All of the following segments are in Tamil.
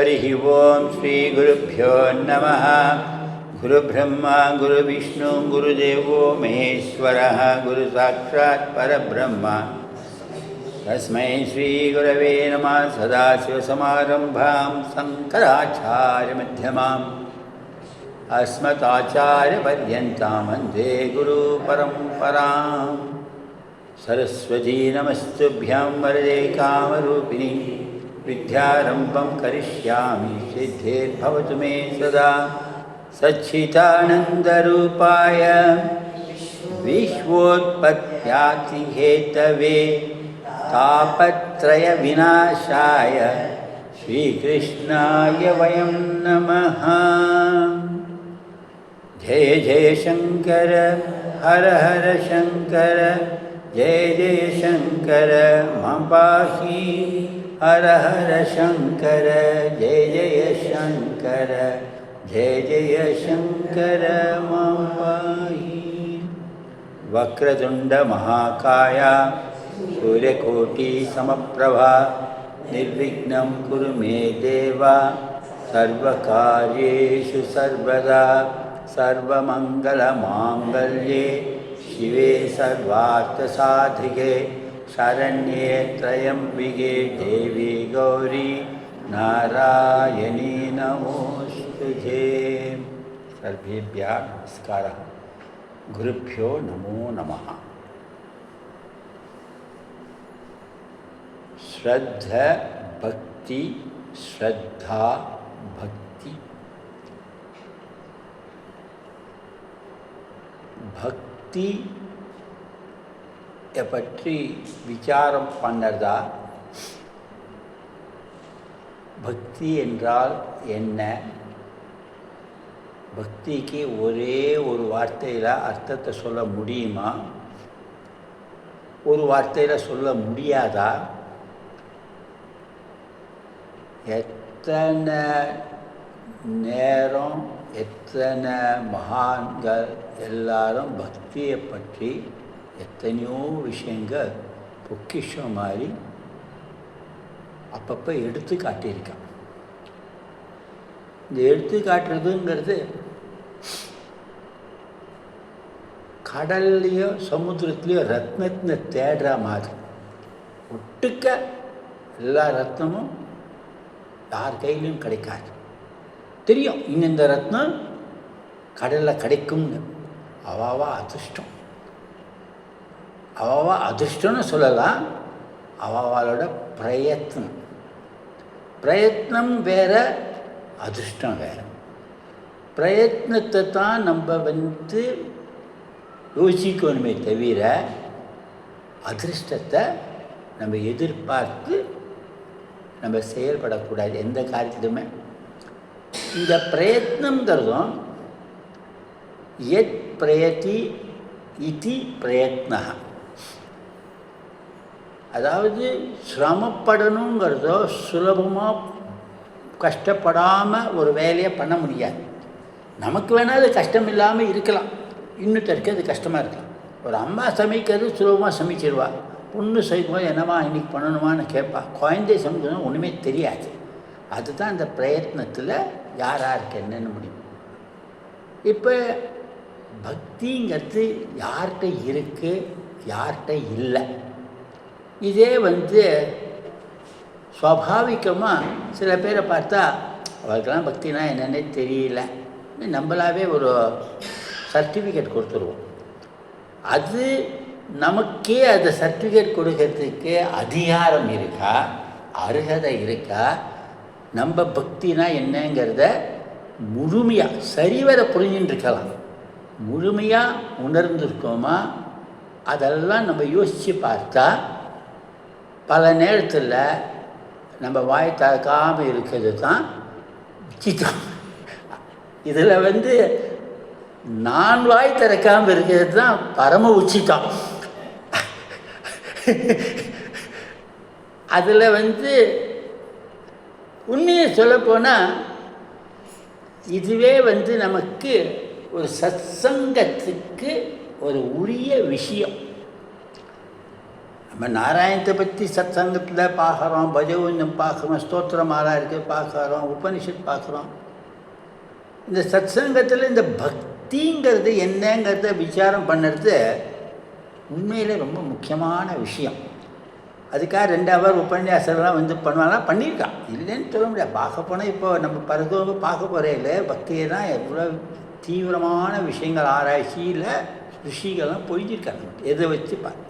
हरिः ओं श्रीगुरुभ्यो नमः। गुरुब्रह्मा गुरुविष्णु गुरुदेवो महेश्वरः गुरुसाक्षात् परब्रह्म तस्मै श्रीगुरवे नमः। सदाशिवसमारम्भां शङ्कराचार्यमध्यमाम् अस्मदाचार्यपर्यन्तां वन्दे गुरुपरम्परां। सरस्वती नमस्तुभ्यां वरदे कामरूपिणी विद्यारम्भं करिष्यामि सिद्धिर्भवतु मे सदा। सच्चिदानन्दरूपाय विश्वोत्पत्त्यादिहेतवे तापत्रयविनाशाय श्रीकृष्णाय वयं नमः। जय जय शङ्कर हर हर शङ्कर जय जय शङ्कर मां पाहि। हर हर शङ्कर जय जय शङ्कर जय जय शङ्कर मां पाहि। वक्रतुण्ड महाकाय सूर्यकोटिसमप्रभा निर्विघ्नं कुरु मे देव सर्वकार्येषु सर्वदा। सर्वमङ्गलमाङ्गल्ये शिवे सर्वार्थसाधिके शरण्ये त्र्यम्बिके देवी गौरी नारायणी नमोस्तुते। सर्वेभ्यः नमस्कारः। गुरुभ्यो नमो नमः। श्रद्धा भक्ति श्रद्धा भक्ति भक्ति பற்றி விசாரம் பண்ணதா? பக்தி என்றால் என்ன? பக்திக்கு ஒரே ஒரு வார்த்தையில் அர்த்தத்தை சொல்ல முடியுமா? ஒரு வார்த்தையில் சொல்ல முடியாதா? எத்தனை நேரம் எத்தனை மகான்கள் எல்லாரும் பக்தியை பற்றி எத்தனையோ விஷயங்கள் பொக்கிஷம் மாதிரி அப்பப்போ எடுத்து காட்டியிருக்கான். இந்த எடுத்து காட்டுறதுங்கிறது கடல்லையோ சமுத்திரத்துலேயோ ரத்னத்தை தேடுற மாதிரி. ஒட்டுக்க எல்லா ரத்னமும் யார் கையிலையும் கிடைக்காது. தெரியும் இந்த ரத்னம் கடலில் கிடைக்கும்னு. அவாவா அதிர்ஷ்டம், அவாவா அதிர்ஷ்டம்னு சொல்லலாம். அவாவாலோட பிரயத்னம் வேற, அதிர்ஷ்டம் வேற. பிரயத்னத்தை தான் நம்ம யோசிக்கணுமே தவிர அதிர்ஷ்டத்தை நம்ம எதிர்பார்த்து நம்ம செயல்படக்கூடாது எந்த காரியத்திலுமே. இந்த பிரயத்னங்கிறதும் எத் பிரயதி இதி பிரயத்னா, அதாவது சிரமப்படணுங்கிறதோ சுலபமாக கஷ்டப்படாமல் ஒரு வேலையை பண்ண முடியாது. நமக்கு வேணால் அது கஷ்டம் இல்லாமல் இருக்கலாம், இன்னொருத்தருக்கு அது கஷ்டமாக இருக்கலாம். ஒரு அம்மா சமைக்கிறது சுலபமாக சமைச்சிடுவா. பொண்ணு சமைக்கும்போது என்னம்மா இன்றைக்கி பண்ணணுமான்னு கேட்பா. குழந்தை சமைக்கணும் ஒன்றுமே தெரியாது. அதுதான் இந்த பிரயத்னத்தில் யாருக்கு என்னென்னு முடியும். இப்போ பக்திங்கிறது யார்கிட்ட இருக்குது யார்கிட்ட இல்லை. இதே சுவாபாவிகமாக சில பேரை பார்த்தா அவருக்கெல்லாம் பக்தினா என்னென்னே தெரியல, நம்மளாவே ஒரு சர்டிஃபிகேட் கொடுத்துருவோம். அது நமக்கே அந்த சர்டிஃபிகேட் கொடுக்கறதுக்கு அதிகாரம் இருக்கா, அருகதை இருக்கா? நம்ம பக்தினா என்னங்கிறத முழுமையாக சரிவர புரிஞ்சுட்டு இருக்கலாம், முழுமையாக உணர்ந்துருக்கோமா? அதெல்லாம் நம்ம யோசித்து பார்த்தா பல நேரத்தில் நம்ம வாய் திறக்காமல் இருக்கிறது தான் உச்சிதம். இதில் நான் வாய் திறக்காமல் இருக்கிறது தான் பரம உச்சிதம். அதில் உண்மையை சொல்லப்போனால் இதுவே நமக்கு ஒரு சத்சங்கத்துக்கு ஒரு உரிய விஷயம். நம்ம நாராயணத்தை பற்றி சத் சங்கத்தில் பார்க்குறோம், பஜகோவிந்தம் பார்க்குறோம், ஸ்தோத்திரமாலா இருக்குது பார்க்குறோம், உபனிஷத் பார்க்குறோம். இந்த சத் சங்கத்தில் இந்த பக்திங்கிறது என்னங்கிறத விசாரம் பண்ணுறது உண்மையில் ரொம்ப முக்கியமான விஷயம். அதுக்காக 2 ஹவர் உபன்யாசம்லாம் பண்ணுவாங்கன்னா பண்ணியிருக்கான், இல்லைன்னு சொல்ல முடியாது. பார்க்க போனால் இப்போ நம்ம பரதவங்க பார்க்க போகிறேல பக்தியெல்லாம் எவ்வளோ தீவிரமான விஷயங்கள் ஆராய்ச்சியில் ருஷிகள்லாம் பொழிஞ்சிருக்காங்க, எதை வச்சு பார்க்க.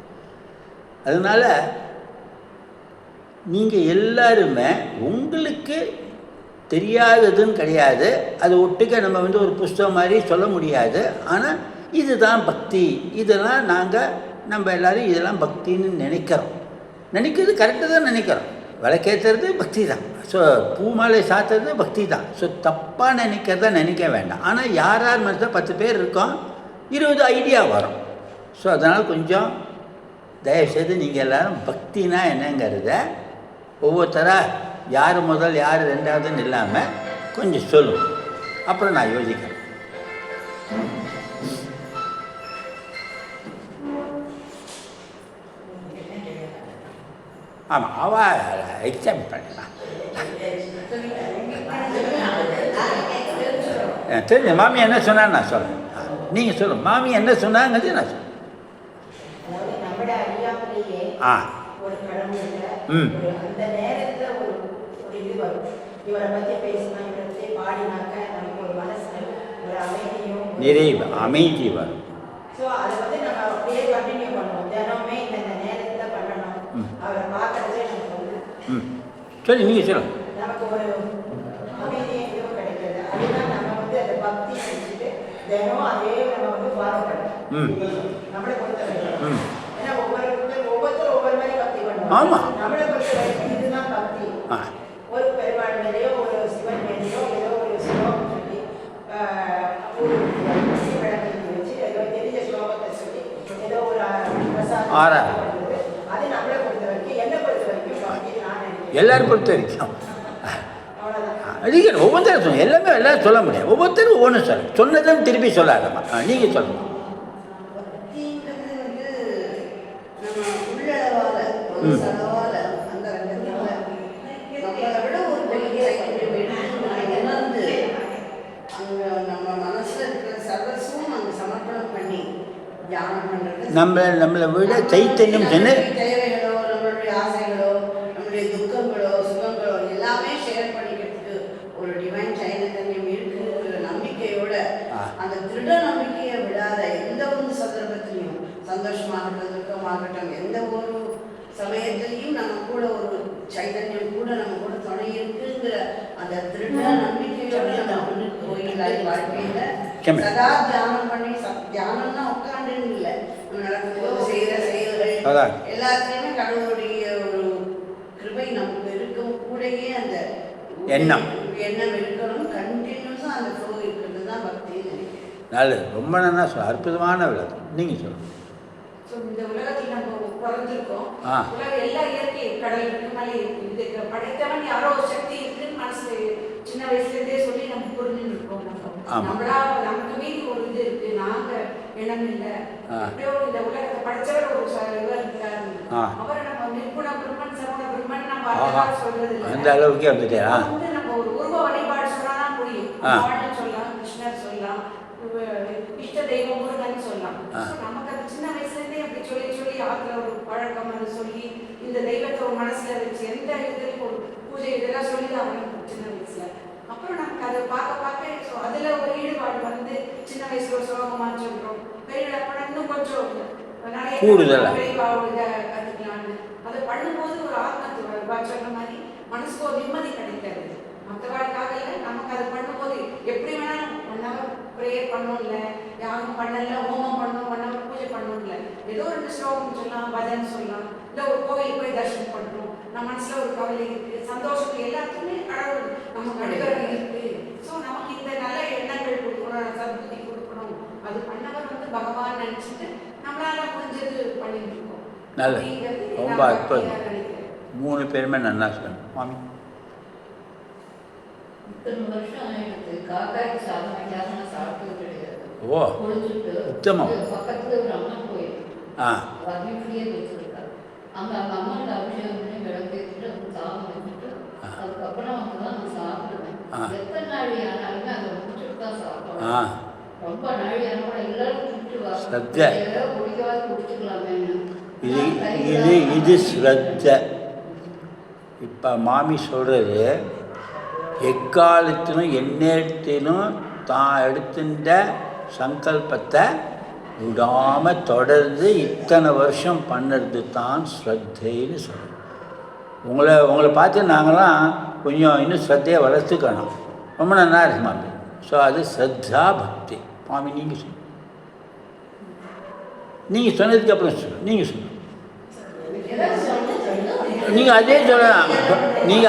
அதனால் நீங்கள் எல்லாருமே உங்களுக்கு தெரியாததுன்னு கிடையாது, அது ஒட்டுக்க நம்ம ஒரு புஸ்தகம் மாதிரி சொல்ல முடியாது. ஆனால் இதுதான் பக்தி, இதெல்லாம் நம்ம எல்லோரும் இதெல்லாம் பக்தின்னு நினைக்கிறது கரெக்டாக தான் நினைக்கிறோம். விளக்கேற்றுறது பக்தி தான், ஸோ பூமாலை சாத்துறது பக்தி தான். ஸோ தப்பாக நினைக்கிறத நினைக்க வேண்டாம். ஆனால் யார் மனசில் 10 பேர் இருக்கோம், 20 ஐடியா வரும். ஸோ அதனால் கொஞ்சம் தயவுசெய்து நீங்கள் எல்லோரும் பக்தினா என்னங்கிறத ஒவ்வொருத்தராக யார் முதல் யார் ரெண்டாவதுன்னு இல்லாமல் கொஞ்சம் சொல்லும், அப்புறம் நான் யோசிக்கிறேன். ஆமாம், அவள் எக்ஸாம் பண்ணலாம். தெரிஞ்ச மாமி என்ன சொன்னான்னு நான் சொல்கிறேன், நீங்கள் சொல்லுங்கள். மாமி என்ன சொன்னாங்கிறது நான் சொல்கிறேன். ஆ ம் நிறைவு அமைதி வரும். சரி, நீங்கள் சொல்லுங்கள். ஆமாம், ஒரு பெருமாள் மேலேயோ ஒரு சிவன் மேலேயோ ஏதோ ஒரு ஸ்லோகம் சொல்லி வச்சு ஏதோ தெரிஞ்ச ஸ்லோகத்தை சொல்லி ஏதோ ஒரு அது நம்மளை பொறுத்த வரைக்கும், என்னை பொறுத்த வரைக்கும் பக்தி நான் நினைக்கிறேன். எல்லாரும் பொறுத்த வரைக்கும் அடிக்கணும் ஒவ்வொருத்தரும் சொல்லுங்கள். எல்லாமே எல்லோரும் சொல்ல முடியாது, ஒவ்வொருத்தரும் ஒவ்வொன்றும் சொல்ல சொன்னதும் திருப்பி சொல்லாதம்மா. நீங்கள் சொல்லுங்கள். நம்மளை விட சைத்தன்யம் சொன்ன தேவைகளோ நம்மளுடைய ஆசைகளோ நம்மளுடைய துக்கங்களோ சுகங்களோ எல்லாமே ஷேர் பண்ணிக்கிறதுக்கு ஒரு டிவைன் சைத்தன்யம் இருக்குங்கிற நம்பிக்கையோட அந்த திருட நம்பிக்கையை விடாத எந்த ஒரு சந்தர்ப்பத்திலையும் சந்தோஷமாகட்டும் துக்கமாகட்டும் எந்த ஒரு சமயத்திலையும் நம்ம கூட ஒரு சைத்தன்யம் கூட நம்ம கூட துணை இருக்குங்கிற அந்த திருட நம்பிக்கையோட நம்ம முன்னுக்கு கோயிலாய் வாழ்க்கையில சதா தியானம் பண்ணி தியானம்னா உட்காந்துன்னு இல்லை, நம்ம நடக்கும்போது செய்கிற செயல்கள் எல்லாத்துலேயுமே கடவுளுடைய ஒரு கிருபை நமக்கு இருக்கும். கூடயே அந்த எண்ணம் இருக்கணும், கண்டினியூஸாக அந்த ஃப்ளோ இருக்கிறது தான் பக்தின்னு நினைக்கிறேன். நல்லது, ரொம்ப நல்லா அற்புதமான விளக்கம். நீங்கள் சொல்லுங்கள். இந்த உலகத்தில் நம்ம பிறந்திருக்கோம், உலகம் எல்லா இயற்கை கடல் இருக்கு, மலை இருக்கு, இதுக்கு படைத்தவன் யாரோ ஒரு சக்தி இருக்குன்னு மனசுல சின்ன வயசுலேருந்தே சொல்லி நம்ம புரிஞ்சுன்னு இருக்கோம். நம்மளா நமக்கு மீறி ஒரு இது இருக்கு, நாங்க இனம் இல்லை, எப்படியோ இந்த உலகத்தை படைச்சவர் ஒரு இவர் இருக்காரு, அவரை நம்ம நிர்குண பிரம்மன் சகுண பிரம்மன் நம்ம சொல்றது இல்லை. அந்த அளவுக்கு வந்துட்டு நம்ம ஒரு உருவ வழிபாடு சொன்னாதான் புரியும். வாழ்னு சொல்லலாம், கிருஷ்ணர் சொல்லலாம், இஷ்ட தெய்வம் முருகன் சொல்லலாம். நமக்கு அது சின்ன வயசுலேருந்தே அப்படி சொல்லி சொல்லி ஆத்துல ஒரு பழக்கம் அது சொல்லி இந்த தெய்வத்தை ஒரு மனசுல வச்சு எந்த இதுலையும் ஒரு பூஜை இதெல்லாம் சொல்லி தான் அவனுக்கு சின்ன வயசுல. அப்புறம் நமக்கு அதை பார்க்க பார்க்க அதுல ஒரு ஈடுபாடு வந்து சின்ன வயசுல ஒரு சோகமா சொல்றோம், பெரிய படம் இன்னும் கொஞ்சம் நிறைய கத்துக்கலான்னு அதை பண்ணும்போது ஒரு ஆத்மத்துவ சொல்ற மாதிரி மனசுக்கு ஒரு நிம்மதி கிடைக்கிறது. மற்றவர்களுக்காக இல்லை, நமக்கு அதை பண்ணும்போது எப்படி வேணாலும் 1 hour ப்ரேயர் பண்ணணும், இல்லை யாரும் பண்ணல, ஹோமம் பண்ணணும், 1 hour பூஜை பண்ணணும், இல்லை ஏதோ 2 ஸ்லோகம் சொல்லலாம், பஜன் சொல்லலாம், இல்லை ஒரு கோவில் போய் தரிசனம் பண்ணணும், நம்ம மனசுல ஒரு கவலை இருக்கு, சந்தோஷம் எல்லாத்துக்குமே கடவுள் நம்ம நடுவர்கள் இருக்கு. ஸோ நமக்கு இந்த நல்ல எண்ணங்கள் கொடுக்கணும், சத்புத்தி கொடுக்கணும், அது பண்ணவர் வந்து பகவான் நினைச்சிட்டு நம்மளால முடிஞ்சது பண்ணிட்டு இருக்கோம். நல்லது, ரொம்ப அற்புதம். 3 பேருமே நல்லா சொல்லணும். மாமி காக்காய்க்கு சாதம் வைக்காம நான் சாப்பிட்டது கிடையாது. ஓ, உத்தமம். பக்கத்துல ஒரு அம்மன் கோயில் ஆ வகைப்படியே வச்சிருக்காரு. அங்கே அவங்க அம்மாவுக்கு அபிஷேகம் பண்ணி விளக்கேற்றிட்டு அவங்க சாதம் வச்சுட்டு அதுக்கப்புறம் வந்து தான் நான் சாப்பிடுவேன். எத்தனை நாள் ஆனாலுமே அதை முடிச்சுட்டு தான் சாப்பிடுவேன். ரொம்ப நாள் ஆனா கூட எல்லாரும் திட்டுவாங்க, ஏதோ குடிக்கவாது குடிச்சுக்கலாமேன்னு. இது ஸ்ரத்த. இப்போ மாமி சொல்கிறது, எக்காலத்திலும் எந்நேரத்திலும் தான் எடுத்துட்ட சங்கல்பத்தை விடாமல் தொடர்ந்து இத்தனை வருஷம் பண்ணுறது தான் ஸ்ரத்தைன்னு சொல்லுவோம். உங்களை பார்த்து நாங்களாம் கொஞ்சம் இன்னும் ஸ்ரத்தையை வளர்த்துக்கணும். ரொம்ப நல்லா இருக்கு மாமி. ஸோ அது ஸ்ரத்தா பக்தி. மாமி நீங்கள் சொல்லுங்கள். நீங்கள் சொன்னதுக்கு அப்புறம் சொல்லுங்கள். நீங்கள் சொல்லுங்கள். நீங்கள்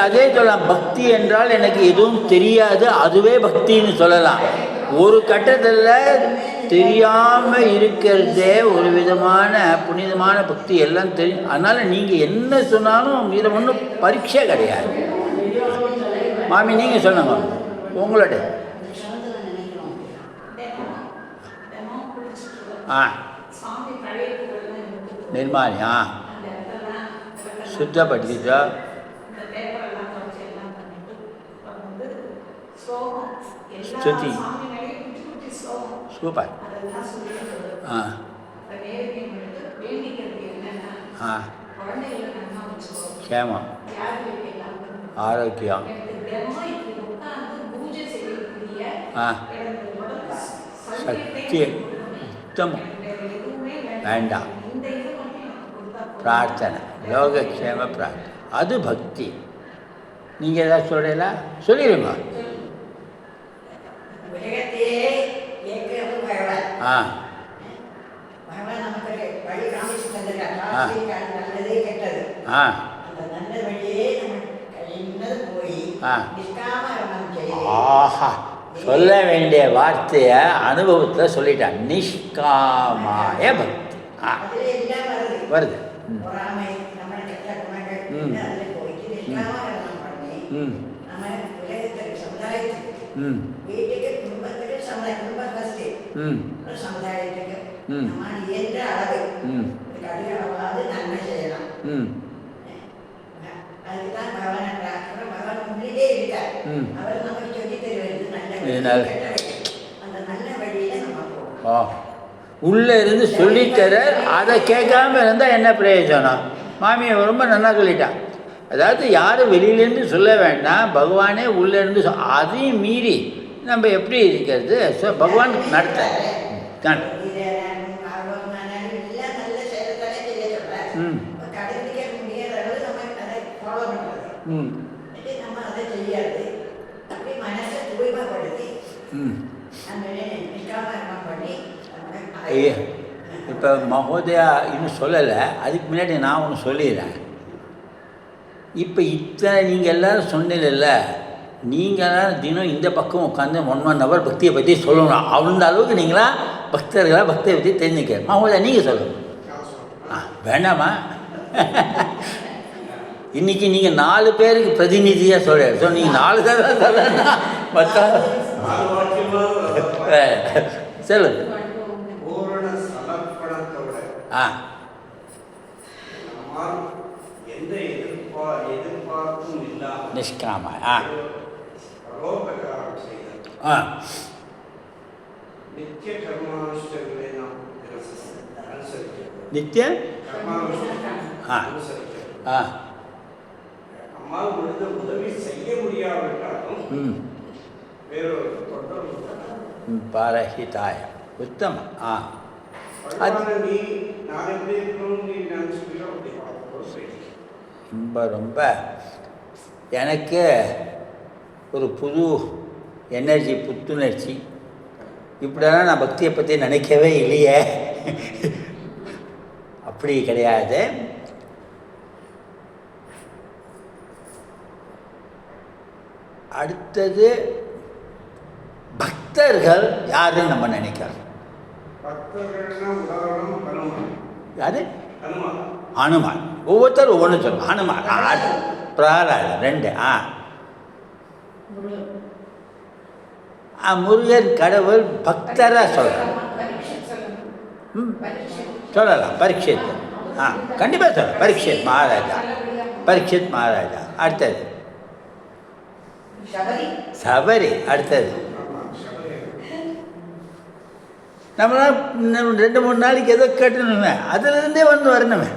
அதே சொல்லலாம். பக்தி என்றால் எனக்கு எதுவும் தெரியாது, அதுவே பக்தின்னு சொல்லலாம். ஒரு கட்டத்தில் தெரியாமல் இருக்கிறதே ஒரு விதமான புனிதமான பக்தி. எல்லாம் தெரியும். அதனால் நீங்கள் என்ன சொன்னாலும் இதில் ஒன்றும் பரீட்சை கிடையாது. மாமி நீங்கள் சொல்லுங்க உங்களோட. நிர்மாலி சுத்தப்படுத்திட்டா ஸ்துதி சூப்பர். க்ஷேமம், ஆரோக்கியம், சக்தி, உத்தமம் வேண்டாம், பிரார்த்தனை, யோகக்ஷேம பிரார்த்தனை, அது பக்தி. நீங்கள் ஏதாவது சொல்கிறீங்களா? சொல்லிடுங்க. ஆஹா, சொல்ல வேண்டிய வார்த்தையை அனுபவத்தில் சொல்லிட்டான். நிஷ்காமாய பக்தி வருது. உள்ளே இருந்து சொல்லித்தர, அதை கேட்காம இருந்தால் என்ன பிரயோஜனம்? மாமியை ரொம்ப நல்லா சொல்லிட்டான். அதாவது யாரும் வெளியிலேருந்து சொல்ல வேண்டாம், பகவானே உள்ளேருந்து அதையும் மீறி நம்ம எப்படி இருக்கிறது? ஸோ பகவான் நடத்த இப்போ மகோதயா இன்னும் சொல்லலை. அதுக்கு முன்னாடி நான் ஒன்று சொல்லிடுறேன். இப்போ இத்தனை நீங்கள் எல்லோரும் சொன்னதில்ல, நீங்கள் எல்லோரும் தினம் இந்த பக்கம் உட்காந்து 1 hour பக்தியை பற்றி சொல்லணும். அந்த அளவுக்கு நீங்களாம் பக்தர்களாக பக்தியை பற்றி தெரிஞ்சுக்க. மகோதயா நீங்கள் சொல்லணும். வேண்டாமா? இன்றைக்கி நீங்கள் 4 பேருக்கு பிரதிநிதியாக சொல்கிறார். ஸோ நீங்கள் 4 பேர் தான் சொல்லணும். மற்ற சொல்லுங்க. நிஷ்காம நித்திய உதவி செய்ய முடியாவிட்டாலும் பரஹிதாய உத்தமம். ரொம்ப ரொம்ப எனக்கு ஒரு புது எனர்ஜி, புத்துணர்ச்சி. இப்படிலாம் நான் பக்தியை பற்றி நினைக்கவே இல்லையே. அப்படி கிடையாது. அடுத்தது பக்தர்கள் யாருன்னு நம்ம நினைக்கிறோம். யாரு? ஹனுமான். ஒவ்வொருத்தரும் ஒவ்வொன்று சொல்லுவோம். ஹனுமான், பிரகலாதன் 2. முருகன் கடவுள் பக்தராக சொல்லலாம். சொல்லலாம். பரீட்சித்து கண்டிப்பாக சொல்கிறேன். பரீட்சித் மகாராஜா, பரீட்சித் மகாராஜா. அடுத்தது சபரி. அடுத்தது நம்மளாம் 2-3 நாளைக்கு ஏதோ கேட்டணுமே, அதுலேருந்தே வந்து வரணுமே.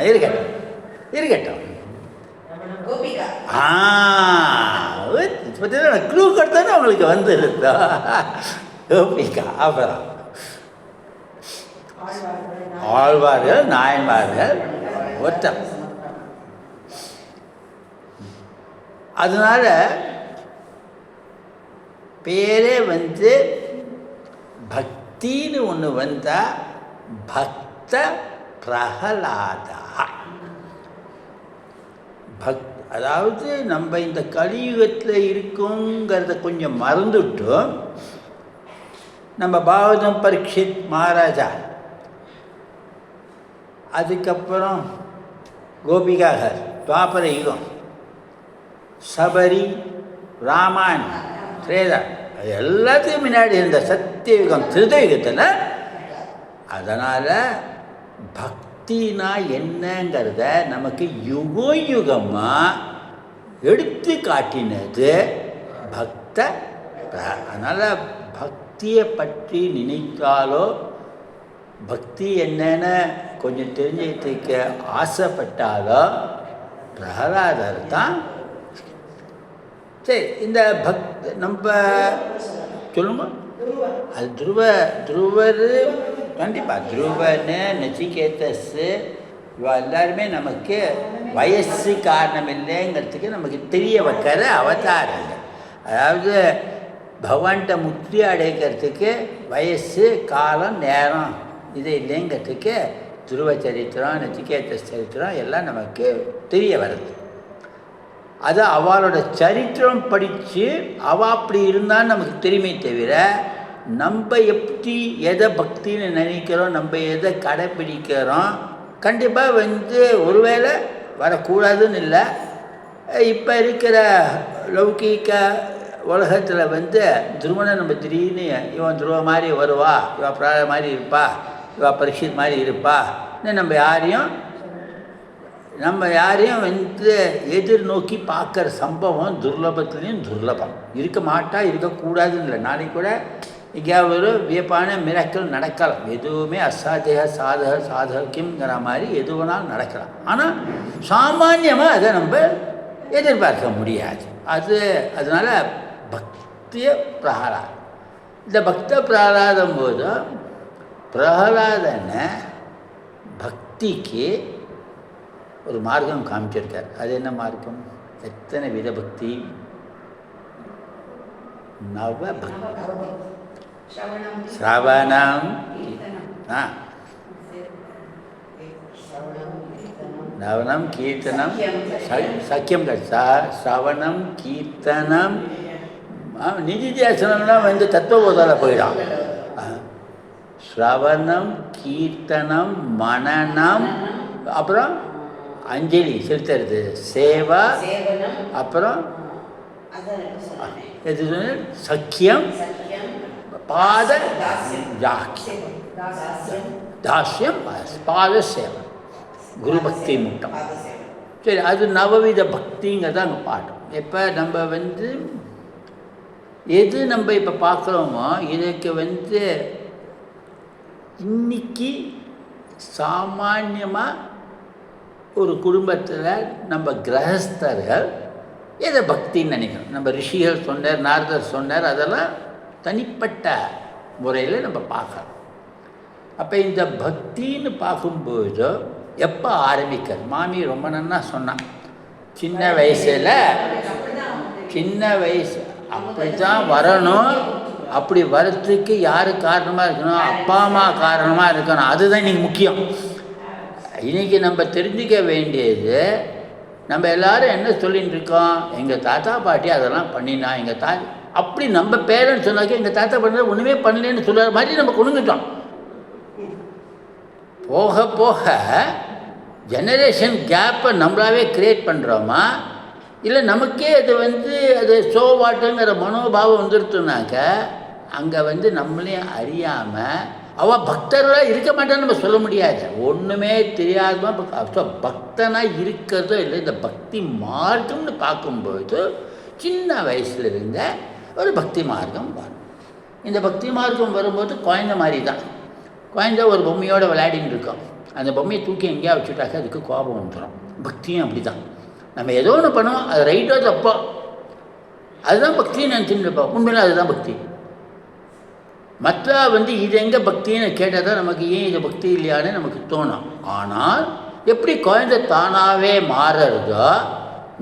இருக்கட்டும். பார்த்தீங்கன்னா க்ளூ கொடுத்தானே அவங்களுக்கு வந்து கோபிகா. அப்புறம் ஆழ்வார்கள், நாயன்மார்கள் ஒருத்தர். அதனால பேரே வந்து பக்தின்னு ஒன்று வந்தால் பக்த பிரகலாதா. அதாவது நம்ம இந்த கலியுகத்தில் இருக்கோங்கிறத கொஞ்சம் மறந்துவிட்டோம். நம்ம பாகவதம் பரீட்சித் மகாராஜா, அதுக்கப்புறம் கோபிகாகர் துவாபர யுகம், சபரி, ராமாயணம், திரேதா, அது எல்லாத்தையும் முன்னாடி இருந்த சத்தியயுகம், திருதயுகத்தில். அதனால் பக்தினா என்னங்கிறத நமக்கு யுகமாக எடுத்து காட்டினது பக்த. அதனால் பக்தியை பற்றி நினைத்தாலோ, பக்தி என்னன்னு கொஞ்சம் தெரிஞ்சுக்க ஆசைப்பட்டாலோ பிரகலாதர் தான். சரி, இந்த நம்ம சொல்லுங்க. அது துருவர் கண்டிப்பாக. துருவன்னு, நச்சிகேதஸு, இவ எல்லாருமே நமக்கு வயசு காரணம் இல்லைங்கிறதுக்கு நமக்கு தெரிய வைக்கிற அவதாரங்க. அதாவது பகவான்கிட்ட முக்தி அடைக்கிறதுக்கு வயசு, காலம், நேரம் இது இல்லைங்கிறதுக்கு துருவ சரித்திரம், நச்சிகேத சரித்திரம் எல்லாம் நமக்கு தெரிய வருது. அது அவளோட சரித்திரம் படித்து அவள் அப்படி இருந்தான்னு நமக்கு தெரியுமே தவிர, நம்ம எப்படி எதை பக்தின்னு நினைக்கிறோம், நம்ம எதை கடைப்பிடிக்கிறோம், கண்டிப்பாக வந்து ஒருவேளை வரக்கூடாதுன்னு இல்லை. இப்போ இருக்கிற லௌகீக உலகத்தில் வந்து துருவனை நம்ம திடீர்னு இவன் துருவ மாதிரி வருவா, இவன் பிராய மாதிரி இருப்பா, இவன் பரீட்சித் மாதிரி இருப்பா, நம்ம யாரையும் வந்து எதிர்நோக்கி பார்க்குற சம்பவம் துர்லபத்துலேயும் துர்லபம். இருக்க மாட்டா, இருக்கக்கூடாதுன்னு இல்லை. நாளைக்கு கூட எங்கேயாவது ஒரு வியப்பான மிராக்கிள் நடக்கலாம். எதுவுமே அசாத்திய சாதகியங்கிற மாதிரி எது வேணாலும் நடக்கலாம். ஆனால் சாமான்யமாக அதை நம்ம எதிர்பார்க்க முடியாது. அதனால் பக்திய பிரகலாதம். இந்த பக்த பிரகலாதம் போது பிரகலாதனை பக்திக்கு ஒரு மார்க்கம் காமிச்சிருக்கார். அது என்ன மார்க்கம்? எத்தனை வித பக்தி? நவபக்தி. ஸ்ரவணம், நவனம், கீர்த்தனம், சக்கியம். ஸ்ரவணம், கீர்த்தனம், நிதித்தியாசனம்லாம் வந்து தத்துவபோதால போயிடும். ஸ்ரவணம், கீர்த்தனம், மனனம், அப்புறம் அஞ்சலி செலுத்துறது, சேவா, அப்புறம் எது சக்கியம், பாத தாஸ்யம், பாத சேவை, குரு பக்தி முட்டம். சரி, அது நவவித பக்திங்கிறத அங்கே பாட்டோம். இப்போ நம்ம வந்து எது நம்ம இப்போ பார்க்குறோமோ இதுக்கு வந்து இன்னைக்கு சாமான்யமாக ஒரு குடும்பத்தில் நம்ம கிரகஸ்தர்கள் எதை பக்தின்னு நினைக்கணும். நம்ம ரிஷிகள் சொன்னார், நாரதர் சொன்னார், அதெல்லாம் தனிப்பட்ட முறையில் நம்ம பார்க்கலாம். அப்போ இந்த பக்தின்னு பார்க்கும்போது எப்போ ஆரம்பிக்கிறது? மாமி ரொம்ப நன்னா சொன்னான். சின்ன வயசில் அப்படி தான் வரணும். அப்படி வரத்துக்கு யார் காரணமாக இருக்கணும்? அப்பா அம்மா காரணமாக இருக்கணும். அதுதான் இன்றைக்கி முக்கியம். இன்றைக்கி நம்ம தெரிஞ்சுக்க வேண்டியது, நம்ம எல்லோரும் என்ன சொல்லிகிட்டு இருக்கோம்? எங்கள் தாத்தா பாட்டி அதெல்லாம் பண்ணினா, எங்கள் அப்படி நம்ம பேரண்ட்ஸ் சொன்னாக்க எங்கள் தாத்தா பண்ணது ஒன்றுமே பண்ணலன்னு சொல்கிற மாதிரி நம்ம கொண்டுட்டோம். போக போக ஜெனரேஷன் கேப்பை நம்மளாவே க்ரியேட் பண்ணுறோமா, இல்லை நமக்கே அது வந்து அது சோவாட்டுங்கிற மனோபாவம் வந்துடுத்துனாக்க அங்கே வந்து நம்மளையும் அறியாமல் அவள் பக்தர்களாக இருக்க மாட்டான்னு நம்ம சொல்ல முடியாது. ஒன்றுமே தெரியாதவன் பக்தனாக இருக்கிறதோ இல்லை. இந்த பக்தி மார்க்கம்னு பார்க்கும்போது சின்ன வயசில் இருந்த ஒரு பக்தி மார்க்கம் வரும். இந்த பக்தி மார்க்கம் வரும்போது குழந்த மாதிரி தான். குழந்த ஒரு பொம்மையோடு விளையாடின்னு இருக்கோம். அந்த பொம்மையை தூக்கி எங்கேயா வச்சுட்டாக்க அதுக்கு கோபம் வந்துடும். பக்தியும் அப்படி தான். நம்ம ஏதோ ஒன்று பண்ணுவோம், அது ரைட்டோ தப்போ, அதுதான் பக்தின்னு நினச்சிட்டு இருப்போம். உண்மையில அதுதான் பக்தி. மற்ற இது எங்கே பக்தின்னு கேட்டால் தான் நமக்கு ஏன் இது பக்தி இல்லையான்னு நமக்கு தோணும். ஆனால் எப்படி குழந்தை தானாகவே மாறுறதோ,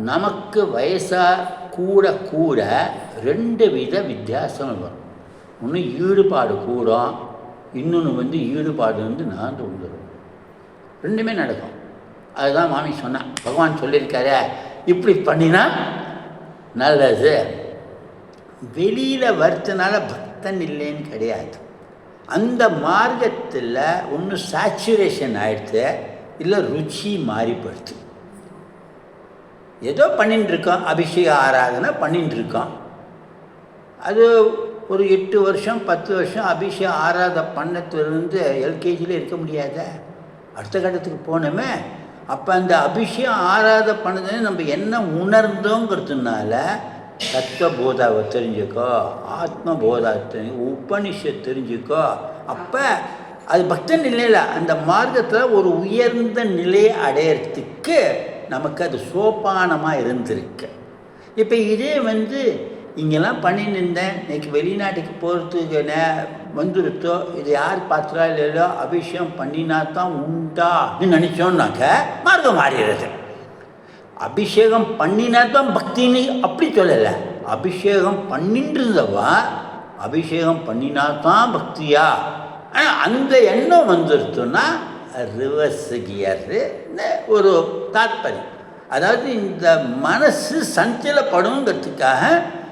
நமக்கு வயசாக கூட கூட 2 வித வித்தியாசம் வரும். ஒன்று ஈடுபாடு கூடும், இன்னொன்று ஈடுபாடு நான் வந்துடும். ரெண்டுமே நடக்கும். அதுதான் மாமி சொன்னான். பகவான் சொல்லியிருக்காரு, இப்படி பண்ணினா நல்லது. வெளியில் வரத்துனால பக்தன் இல்லைன்னு கிடையாது. அந்த மார்க்கத்தில் ஒன்று சேச்சுரேஷன் ஆகிடுது, இல்லை ருச்சி மாறிப்படுது. ஏதோ பண்ணிட்டுருக்கோம், அபிஷேக ஆராதனை பண்ணிட்டுருக்கோம். அது ஒரு 8 வருஷம் 10 வருஷம் அபிஷேக ஆராதனை பண்ணத்துலேருந்து எல்கேஜியில் இருக்க முடியாத. அடுத்த கட்டத்துக்கு போனோமே, அப்போ அந்த அபிஷேகம் ஆராதனை பண்ணதுன்னு நம்ம என்ன உணர்ந்தோங்கிறதுனால தத்துவபோதாவை தெரிஞ்சுக்கோ, ஆத்மபோதா தெரிஞ்சு, உபனிஷத் தெரிஞ்சுக்கோ. அப்போ அது பக்தன் நிலையில் அந்த மார்க்கத்தில் ஒரு உயர்ந்த நிலையை அடையிறதுக்கு நமக்கு அது சோப்பானமாக இருந்திருக்கு. இப்போ இதே இங்கெல்லாம் பண்ணின்னு இருந்தேன், இன்றைக்கி வெளிநாட்டுக்கு போகிறதுக்கு வந்துருத்தோ, இது யார் பார்த்துறா இல்லையோ, அபிஷேகம் பண்ணினா தான் உண்டான்னு நினச்சோன்னாக்க மார்க்கம் மாறிடுறது. அபிஷேகம் பண்ணினா தான் பக்தின்னு அப்படி சொல்லலை. அபிஷேகம் பண்ணின்றதவா அபிஷேகம் பண்ணினா தான் பக்தியா? ஆனால் அந்த எண்ணம் வந்துருத்தோன்னா ரிவர்ஸ் கியர்னு ஒரு தாத்பரியம். அதாவது இந்த மனசு சஞ்சலப்படுங்கிறதுக்காக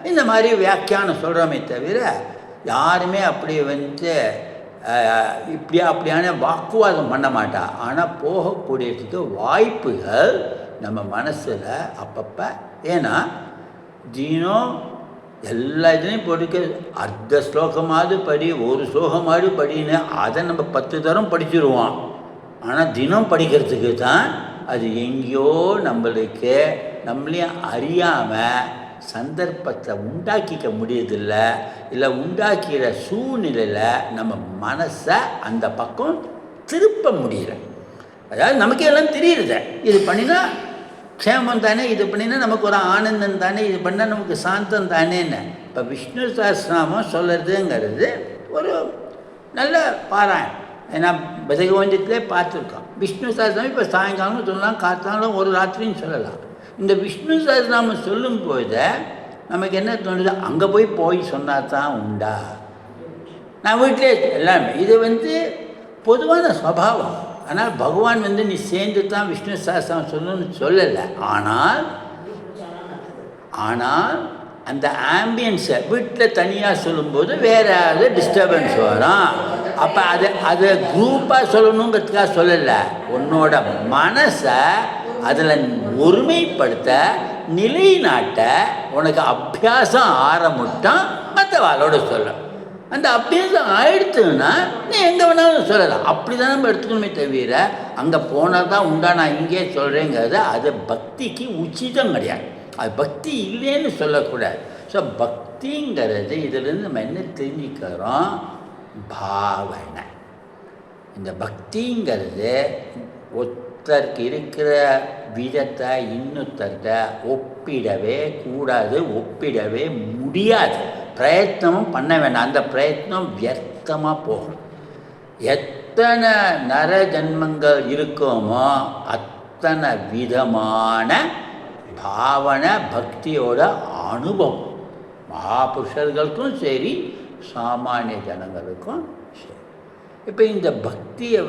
இந்த மாதிரி வியாக்கியானம் சொல்கிறோமே தவிர, யாருமே அப்படி அப்படியான வாக்குவாதம் பண்ண மாட்டா. ஆனால் போகக்கூடியதுக்கு வாய்ப்புகள் நம்ம மனசில் அப்பப்போ. ஏன்னா தினம் எல்லா இதுலேயும் படிக்க அர்த்த ஸ்லோகமாவது படி, ஒரு ஸ்லோகமாவது படின்னு அதை நம்ம 10 தரம் படிச்சிருவோம். ஆனால் தினம் படிக்கிறதுக்கு தான் அது எங்கேயோ நம்மளுக்கு நம்மளையும் அறியாமல் சந்தர்ப்பத்தை உண்டாக்கிக்க முடியதில்ல, இல்லை உண்டாக்கிற சூழ்நிலையில் நம்ம மனசை அந்த பக்கம் திருப்ப முடியல. அதாவது நமக்கு எல்லாம் தெரியுது, இது பண்ணினா க்ஷேமம் தானே, இது பண்ணினா நமக்கு ஒரு ஆனந்தம் தானே, இது பண்ணால் நமக்கு சாந்தம் தானேன்னு. இப்போ விஷ்ணு சஹஸ்ரநாமம் சொல்கிறதுங்கிறது ஒரு நல்ல பாராயணம். ஏன்னா பகவந்தத்திலே பார்த்துருக்கோம். விஷ்ணு சஹஸ்ரநாமம் இப்போ சாயங்காலம் சொல்லலாம், காத்தாலும் ஒரு ராத்திரின்னு சொல்லலாம். இந்த விஷ்ணு சஹஸ்ரநாமம் சொல்லும்போது நமக்கு என்ன தோணுது, அங்கே போய் சொன்னால் தான் உண்டா? நான் வீட்டிலே எல்லாமே இது பொதுவான ஸ்வபாவம். ஆனால் பகவான் நீ சேர்ந்து தான் விஷ்ணு சஹஸ்ரநாமம் சொல்லணும்னு சொல்லலை. ஆனால் அந்த ஆம்பியன்ஸை வீட்டில் தனியாக சொல்லும்போது வேறு ஏதாவது டிஸ்டர்பன்ஸ் வரும். அப்போ அதை குரூப்பாக சொல்லணுங்கிறதுக்காக சொல்லலை. உன்னோட மனசை அதில் ஒருமைப்படுத்த, நிலைநாட்ட உனக்கு அபியாசம் ஆரம்பிட்டான் மற்றவாளோட சொல்ல. அந்த அபியாசம் ஆயிடுத்துன்னா நீ எங்கே வேணாலும் சொல்லலாம். அப்படி தான் நம்ம எடுத்துக்கணுமே தவிர அங்கே போனால் தான் உண்டா நான் இங்கே சொல்கிறேங்கிறது அது பக்திக்கு உச்சிதம் கிடையாது. அது பக்தி இல்லைன்னு சொல்லக்கூடாது. ஸோ பக்திங்கிறது இதிலேருந்து நம்ம என்ன தெரிஞ்சுக்கிறோம், பாவனை. இந்த பக்திங்கிறது ஒருத்தருக்கு இருக்கிற விதத்தை இன்னொருத்தர்கிட்ட ஒப்பிடவே கூடாது, ஒப்பிடவே முடியாது. பிரயத்னமும் பண்ண வேண்டாம். அந்த பிரயத்னம் வியர்த்தமாக போகும். எத்தனை நர ஜன்மங்கள் இருக்கோமோ அத்தனை விதமான பாவனை பக்தியோட அனுபவம் மகாபுருஷர்களுக்கும் சரி, சாமானிய ஜனங்களுக்கும் சரி. இப்போ இந்த பக்தியை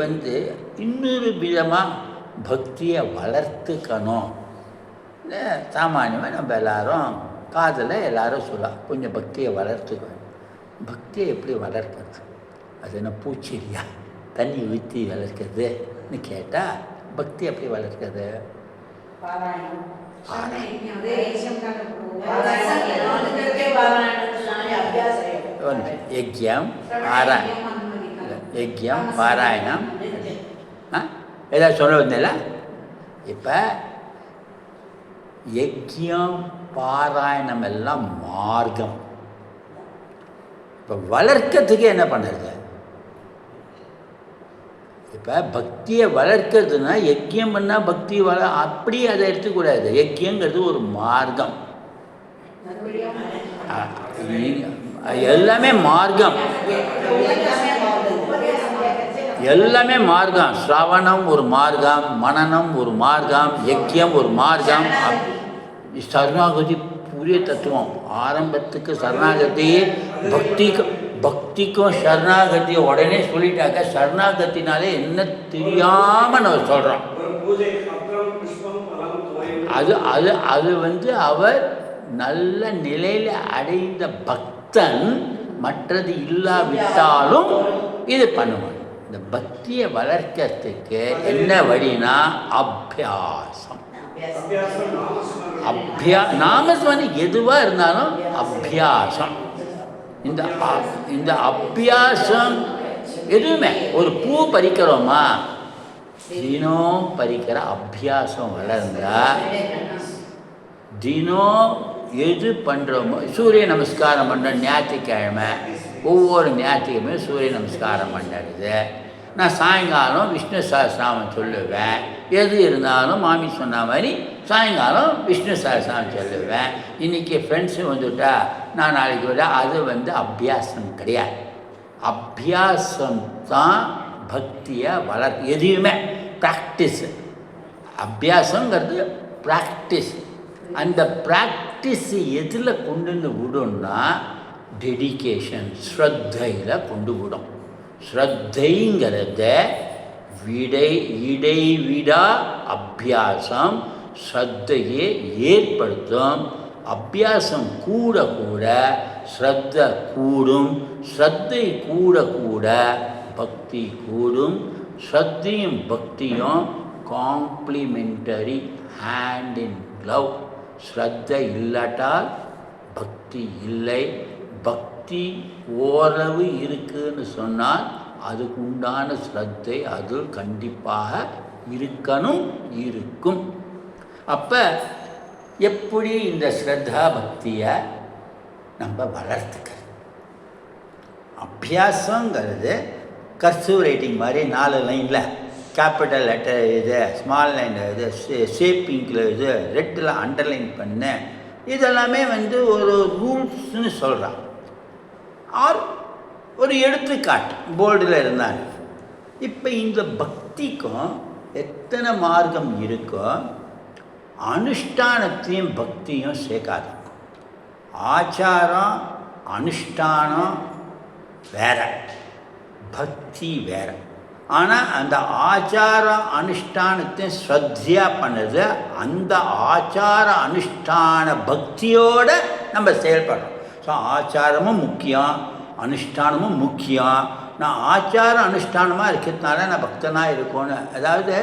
இன்னொரு விதமாக பக்தியை வளர்த்துக்கணும். சாமானியமாக நம்ம எல்லாரும் காதில் எல்லாரும் சொல்லலாம், கொஞ்சம் பக்தியை வளர்த்துக்கணும். பக்தியை எப்படி வளர்க்கிறது? அது என்ன பூச்சி இல்லையா, தண்ணி ஊற்றி வளர்க்குறதுன்னு கேட்டால் பக்தி எப்படி வளர்க்குறது? யஜ்யம், யஜ்யம் பாராயணம். ஏதாவது சொல்ல வந்தேல? இப்போ யஜ்யம் பாராயணம் எல்லாம் மார்க்கம். இப்போ வளர்க்கறதுக்கு என்ன பண்ணுறது? இப்போ பக்தியை வளர்க்கறதுன்னா யஜ்யம் பண்ணால் பக்தி அப்படி அதை எடுத்துக்கூடாது. யஜ்யங்கிறது ஒரு மார்க்கம். எல்லாமே மார்க்கம், எல்லாமே மார்க்கம். ஸ்ரவணம் ஒரு மார்க்கம், மனனம் ஒரு மார்க்கம், யஜ்யம் ஒரு மார்க்கம். சரணாகதி பூரிய தத்துவம். ஆரம்பத்துக்கு சரணாகதி, பக்திக்கும் சரணாகதியை உடனே சொல்லிட்டாக்க சரணாகத்தினாலே என்ன தெரியாமல் நம்ம சொல்கிறோம். அது அவர் நல்ல நிலையில் அடைந்த பக்தன் மற்றது இல்லாவிட்டாலும் இது பண்ணுவான். இந்த பக்தியை வளர்க்கறதுக்கு என்ன வழினா அபியாசம். நாமஸ்மரணம் எதுவாக இருந்தாலும் அபியாசம். இந்த அபியாசம் எதுவுமே ஒரு பூ பறிக்கிறோமா, தினம் பறிக்கிற அபியாசம் வளர்ந்தா, தினம் எது பண்ணுறோமோ, சூரிய நமஸ்காரம் பண்ணுற ஞாயிற்றுக்கிழமை, ஒவ்வொரு ஞாயிற்றுக்கிழமை சூரிய நமஸ்காரம் பண்ணுறது. நான் சாயங்காலம் விஷ்ணு சஹஸ்ரநாமம் சொல்லுவேன். எது இருந்தாலும் மாமி சொன்ன மாதிரி சாயங்காலம் விஷ்ணு சஹஸ்ரநாமம் சொல்லுவேன். இன்றைக்கி ஃப்ரெண்ட்ஸு வந்துவிட்டா நான் நாளைக்கு விட அது அபியாசம் கிடையாது. அபியாசம் தான் பக்தியை எதையுமே ப்ராக்டிஸு. அபியாசங்கிறது ப்ராக்டிஸ். அந்த ப்ராக்டிஸ் எதில் கொண்டு விடும்னா டெடிகேஷன், ஸ்ரத்தையில் கொண்டு விடும். ஸ்ரத்தைங்கிறத இடைவிடா அபியாசம் ஸ்ரத்தையை ஏற்படுத்தும். அபியாசம் கூட கூட ஸ்ரத்தை கூடும். ஸ்ரத்தை கூட கூட பக்தி கூடும். ஸ்ரத்தையும் பக்தியும் காம்ப்ளிமெண்டரி, ஹேண்ட் இன் க்ளவ். ஸ்ரத்தை இல்லாட்டால் பக்தி இல்லை. பக்தி ஓரளவு இருக்குன்னு சொன்னால் அதுக்கு உண்டான ஸ்ரத்தை அது கண்டிப்பாக இருக்கும். அப்போ எப்படி இந்த ஸ்ரத்தா பக்தியை நம்ம வளர்த்துக்கிறது? அபியாசங்கிறது கர்சிவ் ரைட்டிங் மாதிரி 4 லைனில் கேபிட்டல் லெட்டர் இது, ஸ்மால் லைன் இது, ஷேப்பிங்கில் இது, ரெட்டில் அண்டர்லைன் பண்ண, இதெல்லாமே ஒரு ரூல்ஸ்னு சொல்கிறான். ஆர் ஒரு எடுத்துக்காட்டு போர்டில் இருந்தாங்க. இப்போ இந்த பக்திக்கும் எத்தனை மார்க்கம் இருக்கோ அனுஷ்டானத்தையும் பக்தியும் சேர்க்காது. ஆச்சாரம் அனுஷ்டானம் வேற, பக்தி வேற. ஆனால் அந்த ஆச்சார அனுஷ்டானத்தை ஸ்ரத்தையாக பண்ணது அந்த ஆச்சார அனுஷ்டான பக்தியோடு நம்ம செயல்படுறோம். ஸோ ஆச்சாரமும் முக்கியம், அனுஷ்டானமும் முக்கியம். நான் ஆச்சார அனுஷ்டானமாக இருக்கிறதுனால நான் பக்தனாக இருக்கணும். அதாவது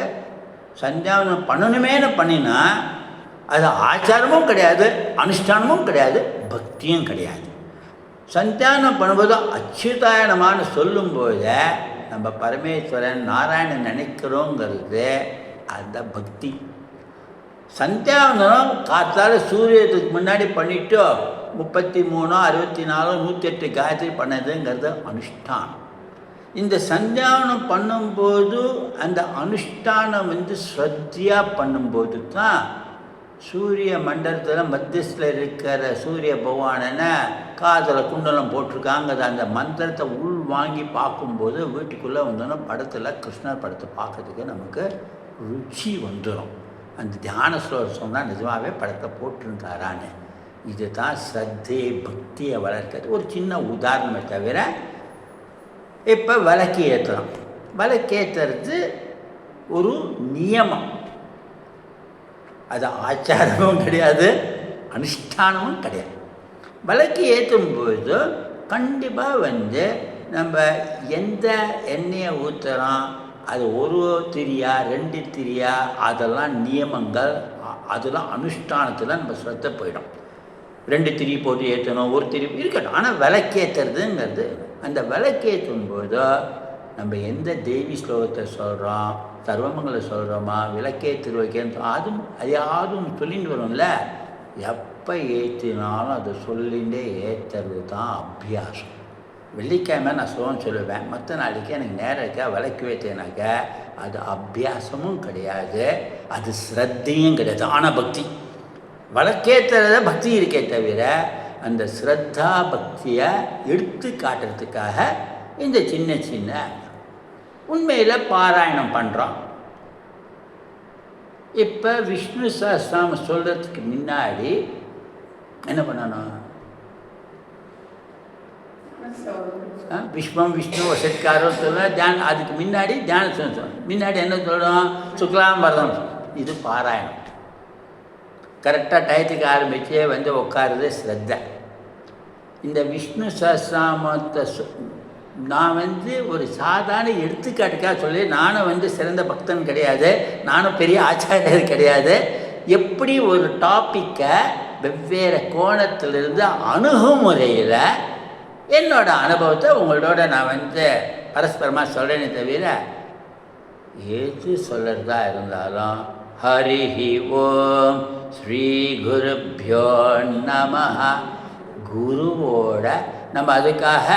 சந்தியாவனம் பண்ணணுமேனு பண்ணினா அது ஆச்சாரமும் கிடையாது, அனுஷ்டானமும் கிடையாது, பக்தியும் கிடையாது. சந்தியானம் பண்ணும்போது அச்சுதாயனமானு சொல்லும்போது நம்ம பரமேஸ்வரன் நாராயணன் நினைக்கிறோங்கிறது அந்த பக்தி. சந்தியாவனம் காத்தால் சூரியத்துக்கு முன்னாடி பண்ணிவிட்டு 33, 64, 108 காயத்ரி பண்ணதுங்கிறது அனுஷ்டானம். இந்த சந்தியாவனம் பண்ணும்போது அந்த அனுஷ்டானம் ஸ்ரத்தையாக பண்ணும்போது தான் சூரிய மண்டலத்தில் மத்தியத்தில் இருக்கிற சூரிய பகவானனை காதில் குண்டலம் போட்டிருக்காங்க. அந்த மந்திரத்தை உள் வாங்கி பார்க்கும்போது வீட்டுக்குள்ளே வந்தோன்னா படத்தில் கிருஷ்ணர் படத்தை பார்க்கறதுக்கு நமக்கு ருச்சி வந்துடும். அந்த தியான ஸ்லோகம் சொன்னால் நிஜமாகவே படத்தை போட்டிருந்தாரான்னு. இது தான் ஸ்ரத்தை பக்தியை வளர்க்கிறது. ஒரு சின்ன உதாரணமே தவிர இப்போ விளக்கு ஏற்றுறோம். விளக்கேற்றுறது ஒரு நியமம். அது ஆச்சாரமும் கிடையாது, அனுஷ்டானமும் கிடையாது. விளக்கு ஏற்றும்போது கண்டிப்பாக நம்ம எந்த எண்ணெயை ஊற்றுறோம், அது ஒரு திரியா 2 திரியா, அதெல்லாம் நியமங்கள். அதெல்லாம் அனுஷ்டானத்தில் நம்ம ஸ்ரத்தை போயிடும். 2 திரி போட்டு ஏற்றணும், 1 திரி இருக்கட்டும். ஆனால் விளக்கேற்றுறதுங்கிறது அந்த விளக்கேற்றும் போது நம்ம எந்த தேவி ஸ்லோகத்தை சொல்கிறோம், சர்வமங்கல சொல்கிறோமா, விளக்கே திருவைக்கேன்னு அதுவும் அதையாவது ஒன்று சொல்லிட்டு வரும்ல. எப்போ ஏற்றினாலும் அதை சொல்லிகிட்டே ஏற்றுறது தான் அபியாசம். வெள்ளிக்கிழமை நான் ஸ்லோகம் சொல்லுவேன், மற்ற நாளைக்கு எனக்கு நேரம் இருக்கா விளக்கு வைத்தேனாக்க அது அபியாசமும் கிடையாது, அது ஸ்ரத்தையும் கிடையாது. ஆனால் பக்தி விளக்கேற்றுறத பக்தி இருக்கே தவிர அந்த ஸ்ரத்தா பக்தியை எடுத்து காட்டுறதுக்காக இந்த சின்ன சின்ன உண்மையில் பாராயணம் பண்ணுறோம். இப்போ விஷ்ணு சஹஸ்ரநாமம் சொல்கிறதுக்கு முன்னாடி என்ன பண்ணணும்? விஸ்வம் விஷ்ணு வசத்காரம் சொல்ல தியானம். அதுக்கு முன்னாடி தியானம் சொல்லணும். முன்னாடி என்ன சொல்லணும்? சுக்லாம்பரம். இது பாராயணம். கரெக்டாக டயத்துக்கு ஆரம்பித்து உட்காருது ஸ்ரத்தை. இந்த விஷ்ணு சஹஸ்ரநாமத்தை நான் ஒரு சாதாரண எடுத்துக்காட்டுக்காக சொல்லி, நானும் சிறந்த பக்தன் கிடையாது, நானும் பெரிய ஆச்சாரியர் கிடையாது. எப்படி ஒரு டாப்பிக்கை வெவ்வேறு கோணத்திலிருந்து அணுகுமுறையில் என்னோடய அனுபவத்தை உங்களோட நான் பரஸ்பரமாக சொல்கிறேனே தவிர எது சொல்கிறதா இருந்தாலும் ஹரிஹி ஓம் ஸ்ரீ குருப்யோ நமஹ. குருவோட நம்ம அதுக்காக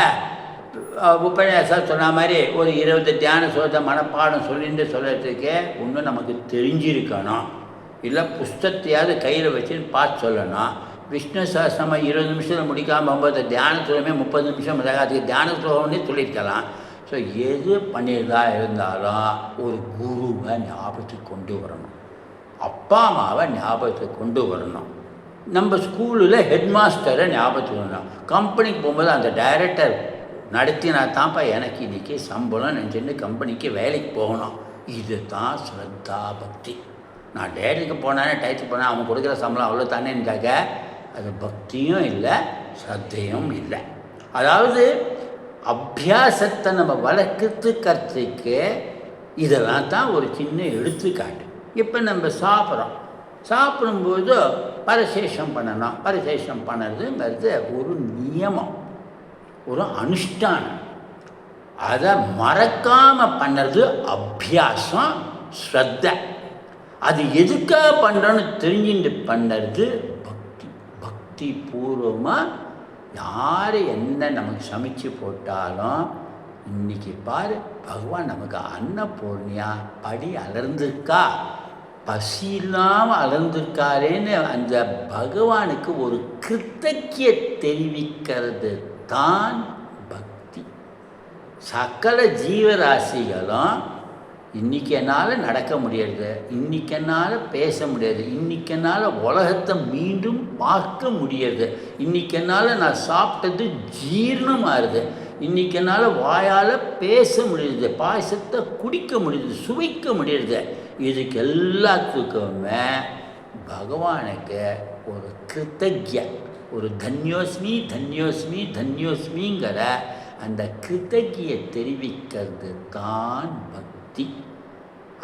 உபன்யாசம் சொன்ன மாதிரி ஒரு 20 தியான சொல்கிறத மனப்பாடம் சொல்லிட்டு சொல்கிறதுக்கே இன்னும் நமக்கு தெரிஞ்சிருக்கணும். இல்லை புஸ்தத்தையாவது கையில் வச்சுன்னு பார்த்து சொல்லணும். விஷ்ணு சஹஸ்ரநாமம் 20 நிமிஷத்தில் முடிக்காமல் போகும்போது தியான சுலமே 30 நிமிஷம் அதுக்கு தியான சுலகம்னே சொல்லியிருக்கலாம். ஸோ எது பண்ணியிருந்தா இருந்தாலும் ஒரு குருவை ஞாபகத்துக்கு கொண்டு வரணும், அப்பா அம்மாவை ஞாபகத்துக்கு கொண்டு வரணும், நம்ம ஸ்கூலில் ஹெட் மாஸ்டரை ஞாபகத்துக்கு வரணும், கம்பெனிக்கு போகும்போது அந்த டைரக்டர் நடத்தினா தான்ப்பா எனக்கு இன்றைக்கி சம்பளம் நினச்சிட்டு கம்பெனிக்கு வேலைக்கு போகணும். இது தான் ஸ்ரத்தா பக்தி. நான் டேரக்டருக்கு போனானே டயத்துக்கு போனேன், அவன் கொடுக்குற சம்பளம் அவ்வளோ தானேன்னுக்காக அது பக்தியும் இல்லை, ஸ்ரத்தையும் இல்லை. அதாவது அபியாசத்தை நம்ம வளர்க்கறதுக்கு இதெல்லாம் தான் ஒரு சின்ன எடுத்துக்காட்டு. இப்போ நம்ம சாப்பிடும்போது பரசேஷம் பண்ணணும். பரசேஷம் பண்ணுறதுங்கிறது ஒரு நியமம், ஒரு அனுஷ்டானம். அதை மறக்காமல் பண்ணுறது அபியாசம், ஸ்ரத்தை. அது எதுக்காக பண்ணுறோன்னு தெரிஞ்சுட்டு பண்ணுறது பக்தி. பக்தி பூர்வமாக யார் என்ன நமக்கு சமைச்சு போட்டாலும், இன்றைக்கி பாரு பகவான் நமக்கு அன்னபூர்ணியா படி அலர்ந்திருக்கா, பசி இல்லாமல் அலர்ந்திருக்காரேன்னு அந்த பகவானுக்கு ஒரு கிருத்தக்கிய தெரிவிக்கிறது தான் பக்தி. சகல ஜீவராசிகளும் இன்றைக்கி என்னால் நடக்க முடியாது, இன்றைக்கி என்னால் பேச முடியாது, இன்றைக்கி என்னால் உலகத்தை மீண்டும் பார்க்க முடியாது, இன்றைக்கி என்னால் நான் சாப்பிட்டது ஜீரணமாகுது, இன்றைக்கி என்னால் வாயால் பேச முடியுது, பாயசத்தை குடிக்க முடியுது, சுவைக்க முடியுது. இதுக்கு எல்லாத்துக்குமே பகவானுக்கு ஒரு கிருத்தஜ்ய, ஒரு தன்யோஸ்மி தன்யோஸ்மி தன்யோஸ்மிங்கிற அந்த கிருத்தஜ்யை தெரிவிக்கிறது தான் பக்தி.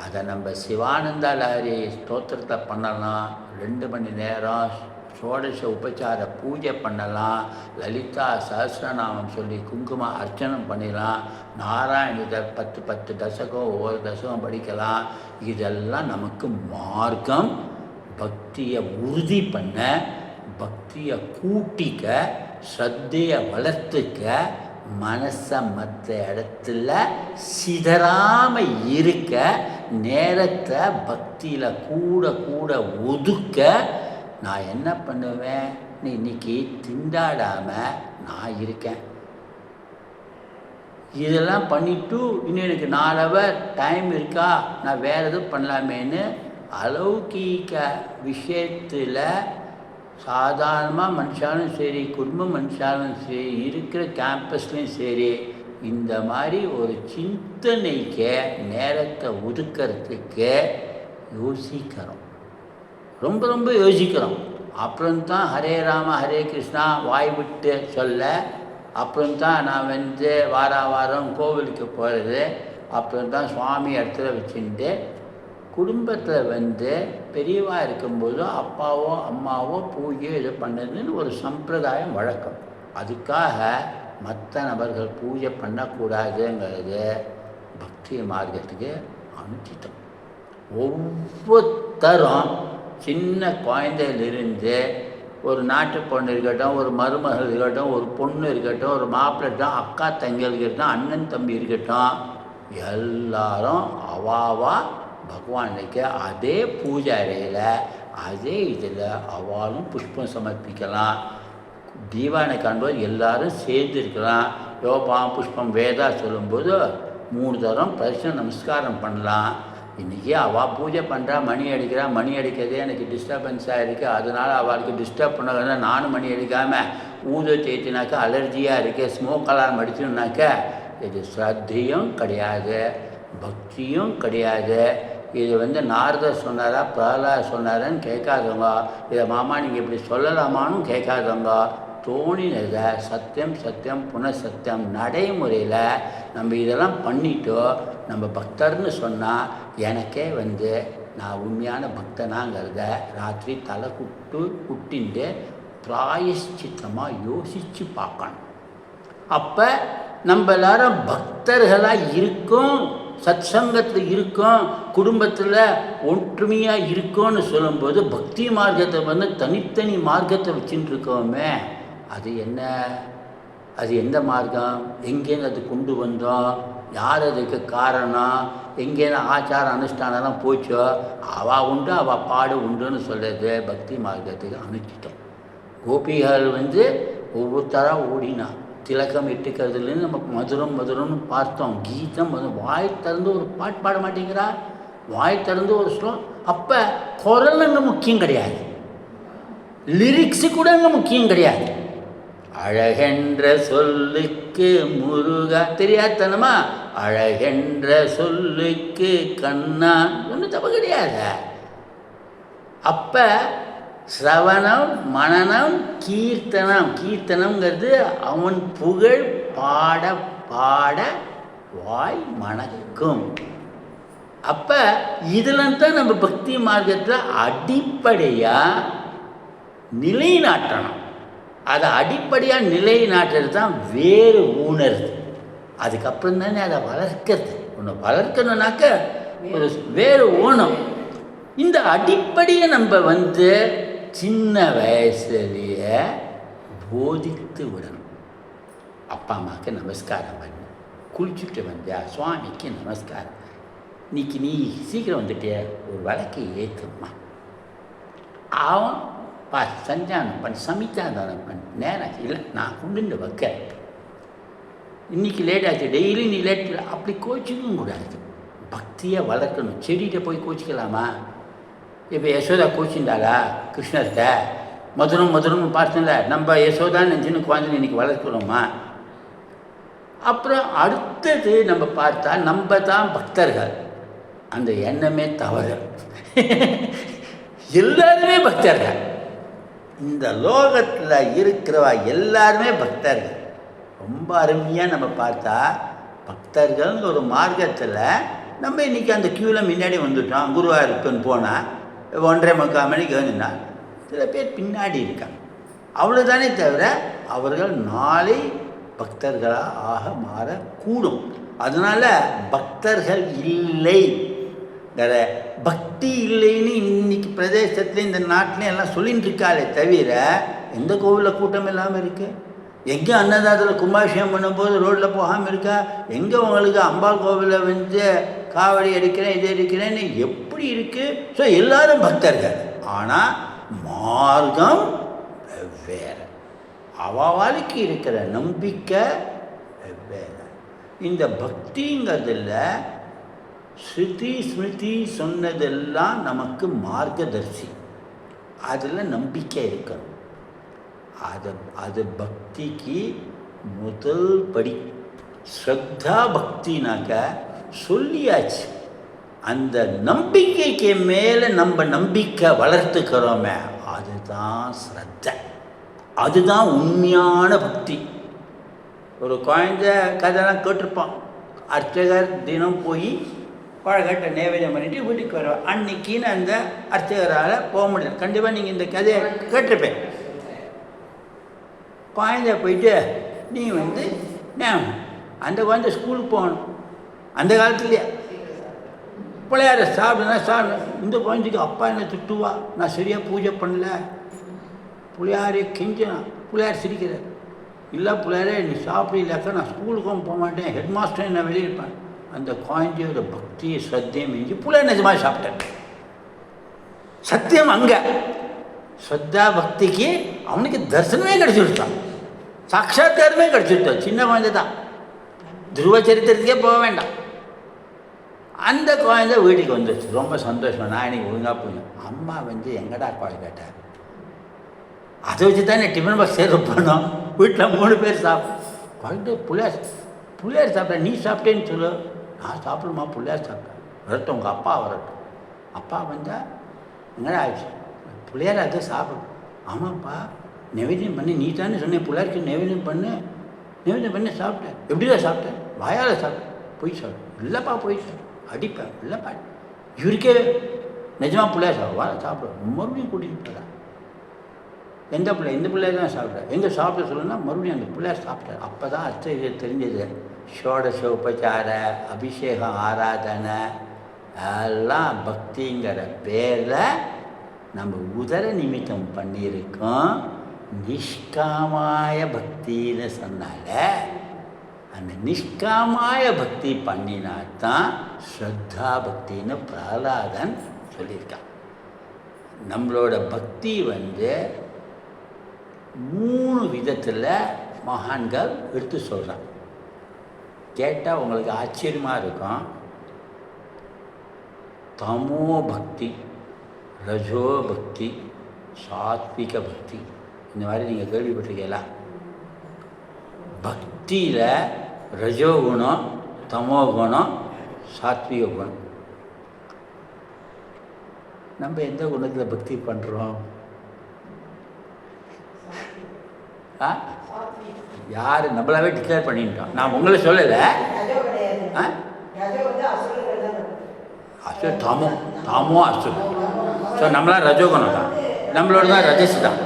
அதை நம்ம சிவானந்த லஹரி ஸ்தோத்திரத்தை பண்ணலாம், 2 மணி நேரம் ஷோடச உபச்சார பூஜை பண்ணலாம், லலிதா சஹஸ்ரநாமம் சொல்லி குங்கும அர்ச்சனம் பண்ணிடலாம், நாராயண 10 தசகம் ஒவ்வொரு தசகம் படிக்கலாம். இதெல்லாம் நமக்கு மார்க்கம். பக்தியை உறுதி பண்ண, பக்தியை கூட்டிக்க, ஸ்ரத்தையை வளர்த்துக்க, மனசை மற்ற இடத்துல சிதறாமல் இருக்க, நேரத்தை பக்தியில் கூட கூட ஒதுக்க. நான் என்ன பண்ணுவேன், நீ இன்னைக்கு திண்டாடாமல் நான் இருக்கேன், இதெல்லாம் பண்ணிவிட்டு இன்னும் எனக்கு 4 ஹவர் டைம் இருக்கா, நான் வேறு எதுவும் பண்ணலாமேன்னு அலௌகீக விஷயத்தில் சாதாரணமாக மனுஷாலும் சரி, குடும்ப மனுஷாலும் சரி, இருக்கிற கேம்பஸ்லேயும் சரி, இந்த மாதிரி ஒரு சிந்தனைக்கு நேரத்தை ஒதுக்கிறதுக்கு யோசிக்கிறோம், ரொம்ப ரொம்ப யோசிக்கிறோம். அப்புறம்தான் ஹரே ராம ஹரே கிருஷ்ணா வாய் விட்டு சொல்ல, அப்புறம்தான் நான் வாரம் கோவிலுக்கு போகிறது, அப்புறம்தான் சுவாமி இடத்துல வச்சுட்டு குடும்பத்தில் பெரியவா இருக்கும்போதோ அப்பாவோ அம்மாவோ பூஜை இது பண்ணதுன்னு ஒரு சம்பிரதாயம் வழக்கம். அதுக்காக மற்ற நபர்கள் பூஜை பண்ணக்கூடாதுங்கிறது பக்தி மார்க்கத்துக்கு அனுப்பிச்சிட்டோம். ஒவ்வொருத்தரும் சின்ன குழந்தையிலிருந்து ஒரு நாட்டு பொண்ணு இருக்கட்டும், ஒரு மருமகள் இருக்கட்டும், ஒரு பொண்ணு இருக்கட்டும், ஒரு மாப்பிள்ளை இருக்கட்டும், அக்கா தங்கிகள் இருக்கட்டும், அண்ணன் தம்பி இருக்கட்டும், எல்லாரும் அவாவா பகவானுக்கு அதே பூஜை அறையில் அதே இதில் அவாலும் புஷ்பம் சமர்ப்பிக்கலாம். தீபாவளி காணும்போது எல்லாரும் சேர்ந்து இருக்கலாம். யோபாம் புஷ்பம் வேதா சொல்லும்போது 3 தரம் பிரதட்சண நமஸ்காரம் பண்ணலாம். இன்றைக்கி அவள் பூஜை பண்ணுறா, மணி அடிக்கிறா, மணி அடிக்கிறதே எனக்கு டிஸ்டர்பன்ஸாக இருக்குது, அதனால் அவளுக்கு டிஸ்டர்ப் பண்ண நானும் மணி அடிக்காமல் ஊதத்தை ஏற்றினாக்கா அலர்ஜியாக இருக்குது, ஸ்மோக் அலாரம் அடிச்சுனாக்க இது ஸ்ரத்தையும் கிடையாது, பக்தியும் கிடையாது. இது நாரதர் சொன்னாரா பிரகலாத் சொன்னாரான்னு கேட்காதவங்க, இதை மாமா நீங்கள் இப்படி சொல்லலாமான்னு கேட்காதவங்க, தோணினதை சத்தியம் சத்தியம் புனசத்தியம் நடைமுறையில் நம்ம இதெல்லாம் பண்ணிட்டோ நம்ம பக்தர்னு சொன்னால் எனக்கே நான் உண்மையான பக்தனாங்கிறத ராத்திரி தலை குட்டின்ட்டு பிராயஷ்சித்தமாக யோசித்து பார்க்கணும். அப்போ நம்ம எல்லாரும் பக்தர்களாக இருக்கோம், சத்சங்கத்தில் இருக்கோம், குடும்பத்தில் ஒற்றுமையாக இருக்கோன்னு சொல்லும்போது பக்தி மார்க்கத்தை தனித்தனி மார்க்கத்தை வச்சுட்டு இருக்கோமே, அது என்ன, அது எந்த மார்க்கம், எங்கேருந்து அது கொண்டு வந்தோம், யார் அதுக்கு காரணம், எங்கேருந்து ஆச்சார அனுஷ்டானம்லாம் போச்சோ அவள் உண்டு அவள் பாடு உண்டுன்னு சொல்கிறது பக்தி மார்க்கத்துக்கு அனுப்பிச்சிட்டோம். கோபிகள் ஒவ்வொருத்தராக ஓடினா திலக்கம் இட்டுக்கிறதுலேருந்து நமக்கு மதுரம் மதுரம்னு பார்த்தோம். கீதம் வாய் திறந்து ஒரு பாட்டு பாட மாட்டேங்கிறா, வாய் திறந்து ஒரு ஸ்லோகம். அப்போ குரல் அங்கே முக்கியம் கிடையாது, லிரிக்ஸு கூட அங்கே முக்கியம் கிடையாது. அழகென்ற சொல்லுக்கு முருகா தெரியாதனமா, அழகென்ற சொல்லுக்கு கண்ணா ஒன்றும் தப்பு கிடையாது. அப்போ சிரவணம் மனனம் கீர்த்தனம், கீர்த்தனங்கிறது அவன் புகழ் பாட பாட வாய் மணக்கும். அப்போ இதில் தான் நம்ம பக்தி மார்க்கத்தில் அடிப்படையாக நிலைநாட்டணும். அதை அடிப்படையாக நிலைநாட்டுறது தான் வேறு ஊனருது. அதுக்கப்புறம் தானே அதை வளர்க்கிறது. ஒன்று வளர்க்கணுன்னாக்க ஒரு வேறு ஊனம். இந்த அடிப்படையை நம்ம சின்ன வயசுலேயே போதித்து விடணும். அப்பா அம்மாவுக்கு நமஸ்காரம் பண்ணு, குளிச்சுட்டு வந்தியா சுவாமிக்கு நமஸ்காரம், இன்னைக்கு நீ சீக்கிரம் வந்துட்டிய ஒரு விளக்கை ஏற்றுமா, அவன் சஞ்சானம் பண்ணி சமிச்சாதானம் பண்ணி நேரம் இல்லை நான் கொண்டு வைக்க, இன்றைக்கி லேட் ஆச்சு, டெய்லி நீ லேட், அப்படி கோச்சிக்கவும் கூடாது. பக்தியை வளர்க்கணும். செடிகிட்ட போய் கோச்சிக்கலாமா? இப்போ யசோதா கோச்சிண்டாளா கிருஷ்ணர்கிட்ட? மதுரம் மதுரம்னு பார்த்தோம்ல, நம்ம யசோதான்னு நினச்சின்னு குழந்தை இன்றைக்கி வளர்க்கணுமா? அப்புறம் அடுத்தது நம்ம பார்த்தா நம்ம தான் பக்தர்கள், அந்த எண்ணமே தவறு. எல்லாருமே பக்தர்கள், இந்த லோகத்தில் இருக்கிறவா எல்லாருமே பக்தர்கள். ரொம்ப அருமையாக நம்ம பார்த்தா பக்தர்கள்னு ஒரு மார்க்கத்தில் நம்ம இன்றைக்கி அந்த க்யூவில் முன்னாடி வந்துட்டோம். குருவாயூரப்பன் போனால் 1:45 மணிக்கு வந்துன்னா சில பேர் பின்னாடி இருக்காங்க, அவ்வளோதானே தவிர அவர்கள் நாளை பக்தர்களாக ஆக மாறக்கூடும். அதனால் பக்தர்கள் இல்லை, பக்தி இல்லைன்னு இன்னைக்கு பிரதேசத்தில் இந்த நாட்டில் எல்லாம் சொல்லிட்டு இருக்காளே தவிர எந்த கோவிலில் கூட்டம் இல்லாமல் இருக்குது? எங்கே அன்னதானத்தில் கும்பாபிஷேகம் பண்ணும்போது ரோட்டில் போகாமல் இருக்கா? எங்கே உங்களுக்கு அம்பாள் கோவிலில் காவடி அடிக்கிறேன் இது அடிக்கிறேன்னு எப்படி இருக்குது? ஸோ எல்லாரும் பக்தர்கள், ஆனால் மார்க்கம் வெவ்வேறு, அவளுக்கு இருக்கிற நம்பிக்கை வெவ்வேறு. இந்த பக்திங்கிறதுல ஸ்ருதி ஸ்மிருதி சொன்னதெல்லாம் நமக்கு மார்க்கதர்சி, அதில் நம்பிக்கை இருக்கணும். அது பக்திக்கு முதல் படி. ஸ்ரத்தா பக்தினாக்க சொல்லியாச்சு, அந்த நம்பிக்கைக்கு மேலே நம்ம நம்பிக்கை வளர்த்துக்கிறோமே அதுதான் ஸ்ரத்தை, அதுதான் உண்மையான பக்தி. ஒரு குழந்தை கதைலாம் கேட்டிருப்பான், அர்ச்சகர் தினம் போய் பழகட்டை நைவேத்தியம் பண்ணிவிட்டு வீட்டுக்கு வருவார். அன்னைக்குன்னு அந்த அர்ச்சகரால் போக முடியாது. கண்டிப்பாக நீங்கள் இந்த கதையை கேட்டிருப்பேன். குழந்தை போயிட்டு நீ அந்த குழந்தை ஸ்கூலுக்கு போகணும், அந்த காலத்துலேயே பிள்ளையார சாப்பிடுனா சாப்பிடு. இந்த குழந்தைக்கு அப்பா என்ன திட்டுவா, நான் சரியாக பூஜை பண்ணல, பிள்ளையாரே கெஞ்சினா. பிள்ளையார் சிரிக்கிறார், இல்லை பிள்ளையாரே நீ சாப்பிடலாக்கா நான் ஸ்கூலுக்கும் போக மாட்டேன், ஹெட் மாஸ்டர் நான் வெளியிருப்பேன். அந்த குழந்தையோட பக்தி ஸ்ரத்தையும் மிஞ்சி பிள்ளையார் நிஜமாக சாப்பிட்டேன். சத்தியம் அங்கே ஸ்ரத்தா பக்திக்கு அவனுக்கு தரிசனமே கிடச்சிருச்சான், சாட்சாத்காரமே கிடச்சிருச்சான். சின்ன குழந்தை தான், துருவ சரித்திரத்துக்கே போக வேண்டாம். அந்த குழந்தை வீட்டுக்கு வந்துடுச்சு, ரொம்ப சந்தோஷம். நான் இன்னைக்கு ஒழுங்காக போய் அம்மா எங்கடா குழந்தை கேட்டார். அதை வச்சு தான் டிஃபன் பாக்ஸ் சேர் பண்ணோம். வீட்டில் 3 பேர் குழந்தை பிள்ளையார் சாப்பிட்டேன், நீ சாப்பிட்டேன்னு சொல்லு. நான் சாப்பிடுமா, பிள்ளையார் சாப்பிட்டேன். வரட்டும், உங்கள் அப்பா வரட்டும். அப்பா வந்தால் எங்கடா ஆயிடுச்சு, பிள்ளையார் அதை சாப்பிடும். ஆமாப்பா, நைவேத்தியம் பண்ணி நீ தானே சொன்னேன் பிள்ளையாருக்கு நைவேத்தியம் பண்ணி சாப்பிட்டேன். எப்படிதான் சாப்பிட்டேன், வாயால் சாப்பிட்டேன். போய் சாப்பிட்டேன். இல்லைப்பா போய் சாப்பிட்டேன், அடிப்பேன். இல்லைப்பா இவருக்கே நிஜமாக பிள்ளையார் சாப்பிடுவேன். மறுபடியும் கூட்டிகிட்டு போகிறேன். எந்த பிள்ளை, இந்த பிள்ளைய தான் சாப்பிட்றேன். எங்கே சாப்பிட சொல்லுன்னா மறுபடியும் அந்த பிள்ளையார் சாப்பிட்டார். அப்போ தான் அர்த்தம் தெரிஞ்சது. ஷோடச உபச்சார அபிஷேகம் ஆராதனை எல்லாம் பக்திங்கிற பேரில் நம்ம உதர நிமித்தம் பண்ணியிருக்கோம். நிஷ்காமாய பக்தின்னு சொன்னால அந்த நிஷ்காமாய பக்தி பண்ணினாத்தான் ஸ்ரத்தா பக்தின்னு பிரகலாதன் சொல்லியிருக்கான். நம்மளோட பக்தி 3 விதத்தில் மகான்கள் எடுத்து சொல்கிறான். கேட்டால் உங்களுக்கு ஆச்சரியமாக இருக்கும். தமோ பக்தி, ரஜோ பக்தி, சாத்விக பக்தி, இந்த மாதிரி நீங்கள் கேள்விப்பட்டிருக்கீங்களா? பக்தியில் ரஜோ குணம், தமோ குணம், சாத்விக குணம். நம்ம எந்த குணத்தில் பக்தி பண்ணுறோம்? யார் நம்மளாவே டிக்ளேர் பண்ணிட்டோம். நான் உங்களை சொல்லலை. அசுர தாமோ அசுர. ஸோ நம்மளாம் ரஜோகுணம் தான், நம்மளோட தான் ரஜஸ் தான்.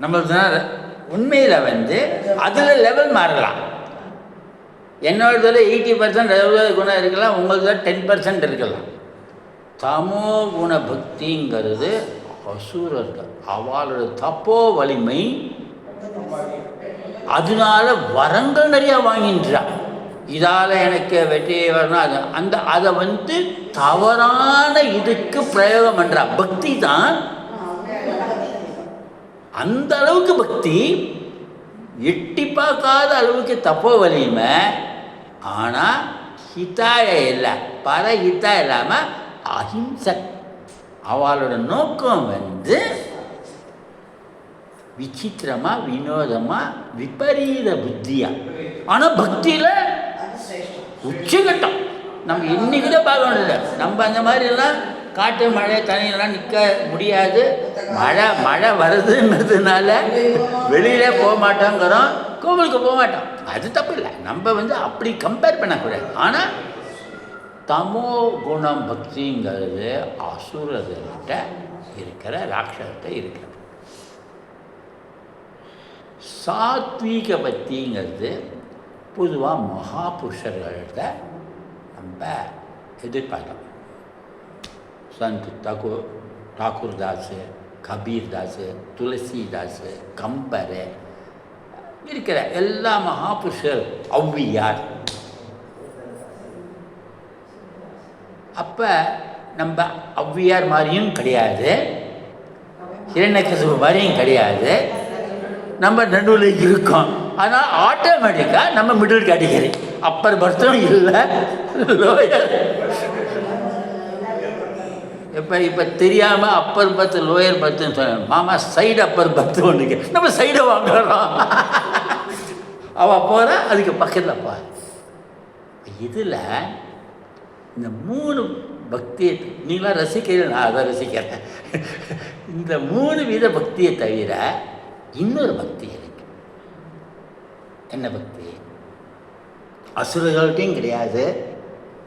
நம்மளோட தான் உண்மையில் அதில் லெவல் மாறலாம். என்னோடதில் 80% ரஜோ குணம் இருக்கலாம், உங்களது 10% இருக்கலாம். தமோ குண பக்திங்கிறது அசுரர்கள், அவளோட தப்போ வலிமை, அதனால வரங்கள் நிறையா வாங்கின்றான். இதால் எனக்கு வெற்றி வரணும், அதை தவறான இதுக்கு பிரயோகம் பண்ணுறா. பக்தி தான் அந்த அளவுக்கு பக்தி, எட்டி பார்க்காத அளவுக்கு தப்போ வலிமை. ஆனால் ஹிதாய இல்லை, பரஹிதா இல்லாமல் அஹிம்சை. அவளோட நோக்கம் விசித்திரமாக, வினோதமாக, விபரீத புத்தியாக. ஆனால் பக்தியில் உச்சகட்டம். நம்ம இன்னைக்கு தான் பார்க்கணும். இல்லை நம்ம அந்த மாதிரிலாம் காட்டு மழை தண்ணியெல்லாம் நிற்க முடியாது. மழை வருதுன்றதுனால வெளியிலே போக மாட்டோங்கிறோம், கோவிலுக்கு போக மாட்டோம். அது தப்பு இல்லை, நம்ம அப்படி கம்பேர் பண்ணக்கூடாது. ஆனால் தமோ குணம் பக்திங்கிறது அசுரர்கிட்ட இருக்கிற, ராட்சசத்தை இருக்கிற. சாத்வீக பக்திங்கிறது பொதுவாக மகாபுருஷர்கள்ட்ட நம்ம எதிர்பார்க்கலாம். சந்த் டாக்கூர்தாஸ், கபீர்தாஸ், துளசிதாஸ், கம்பர் இருக்கிற எல்லா மகாபுருஷர், ஔவையார். அப்போ நம்ம ஔவையார் மாதிரியும் கிடையாது, ஹிரண்யகசிபு மாதிரியும் கிடையாது, நம்ம நடுவில் இருக்கோம். ஆனால் ஆட்டோமேட்டிக்காக நம்ம மிடில் கேட்டகரி. அப்பர் பர்த்தும் இல்லை, லோயர். இப்போ தெரியாமல் அப்பர் பர்த்து லோயர் பர்த்துன்னு சொன்ன மாமா, சைடு அப்பர் பர்த்து ஒன்றுக்கு நம்ம சைடை வாங்குறோம். அவள் போகிறா, அதுக்கு பக்கத்தில் போ. இதில் இந்த 3 பக்தியை நீங்களாம் ரசிக்கிறீங்க, நான் அதை ரசிக்கிறேன். இந்த 3 வித பக்தியை தவிர இன்னொரு பக்தி இருக்கு. என்ன பக்தி? அசுரர்கள்ட்டையும் கிடையாது,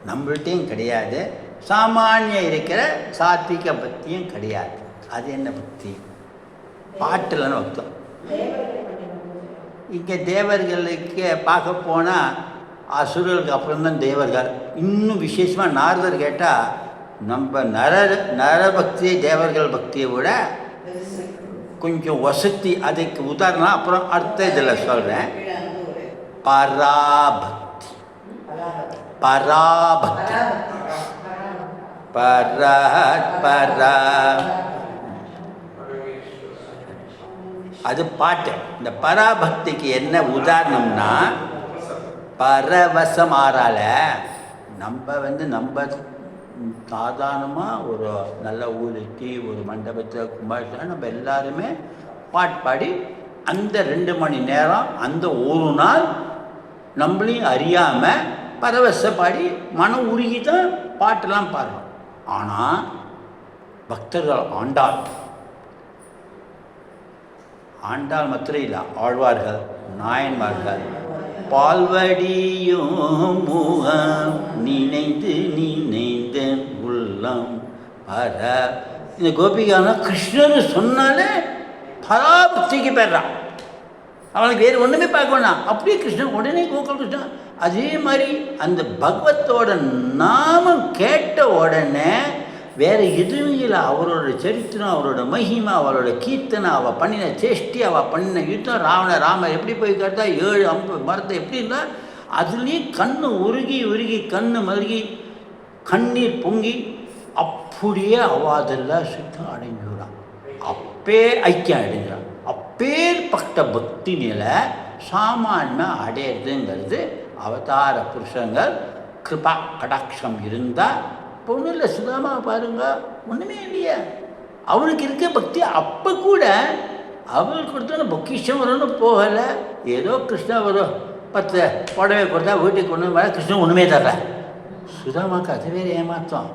நம்மள்கிட்டையும் கிடையாது, சாமானிய இருக்கிற சாத்விக பக்தியும் கிடையாது. அது என்ன பக்தி? பாட்டில்னு அர்த்தம். இங்கே தேவர்களுக்கு பார்க்க போனால் அசுரர்களுக்கு அப்புறம்தான் தேவர்கள். இன்னும் விசேஷமாக நாரதர் கேட்டால் நம்ம நரபக்தியை தேவர்கள் பக்தியை விட கொஞ்சம் வசதி. அதுக்கு உதாரணம் அப்புறம் அடுத்த இதில் சொல்கிறேன். பராபக்தி, பராபக்தி, அது பாட்டு. இந்த பராபக்திக்கு என்ன உதாரணம்னா, பரவசமாறால நம்ம சாதாரணமாக ஒரு நல்ல ஊருக்கு ஒரு மண்டபத்தில் கும்பாபிஷேகம் நம்ம எல்லாருமே பாட்டு பாடி அந்த 2 மணி நேரம் அந்த ஒரு நாள் நம்மளையும் அறியாமல் பரவசப்பாடி மனம் உருகி தான் பாட்டெல்லாம் பாடுறோம். ஆனால் பக்தர்கள் ஆண்டாள் மாத்திரம் இல்லை, ஆழ்வார்கள், நாயன்மார்கள், பால்வடியும் முகம் நினைந்து நினைந்த உள்ளம் பர. இந்த கோபிகான கிருஷ்ணன் சொன்னாலே பராபக்திக்கு பெறான். அவனுக்கு வேறு ஒன்றுமே பார்க்க வேண்டாம், அப்படியே கிருஷ்ணன் உடனே கோகுல் கிருஷ்ணன். அதே மாதிரி அந்த பகவத்தோட நாமம் கேட்ட உடனே வேறு எதுவும் இல்லை. அவரோட சரித்திரம், அவரோட மகிமா, அவரோட கீர்த்தனை, அவள் பண்ணின சேஷ்டி, அவள் பண்ணின யுத்தம், ராமர் எப்படி போய் கேட்டா 7 அம்பு மரத்தை எப்படி இல்லை, அதுலேயும் கண்ணு உருகி கண்ணு மருகி கண்ணீர் பொங்கி அப்படியே அவாதெல்லாம் சுத்தம் அடைஞ்சுறான். அப்பே ஐக்கியம் அடைஞ்சான். அப்பேற்பட்ட பக்தி நிலை சாமான்யம் அடையிறதுங்கிறது அவதார புருஷங்கள் கிருபா கடாட்சம் இருந்தால். இப்போ ஒன்றும் இல்லை, சுதாமா பாருங்க, ஒன்றுமே இல்லையா, அவனுக்கு இருக்க பக்தி. அப்போ கூட அவளுக்கு கொடுத்தோன்னு பொக்கிஷம் வரும்னு போகலை. ஏதோ கிருஷ்ணா வரும் 10 புடவை கொடுத்தா வீட்டுக்கு கொண்டு வர, கிருஷ்ணன் ஒன்றுமே தர்ற. சுதாமாக்கு அது வேறு ஏமாத்தம்.